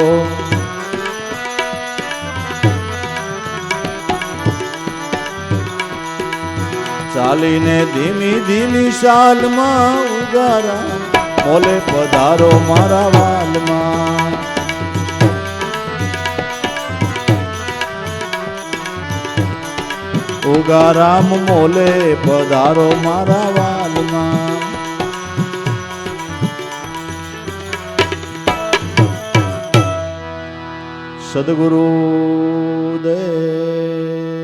S1: ચાલીને ધીમી ધીમી શાલમાં ઉગારા, મોલે પધારો મારા વાલમાં. ઉગારામ મોલે પધારો મારા વાલમાં. સદગુરુ દેવ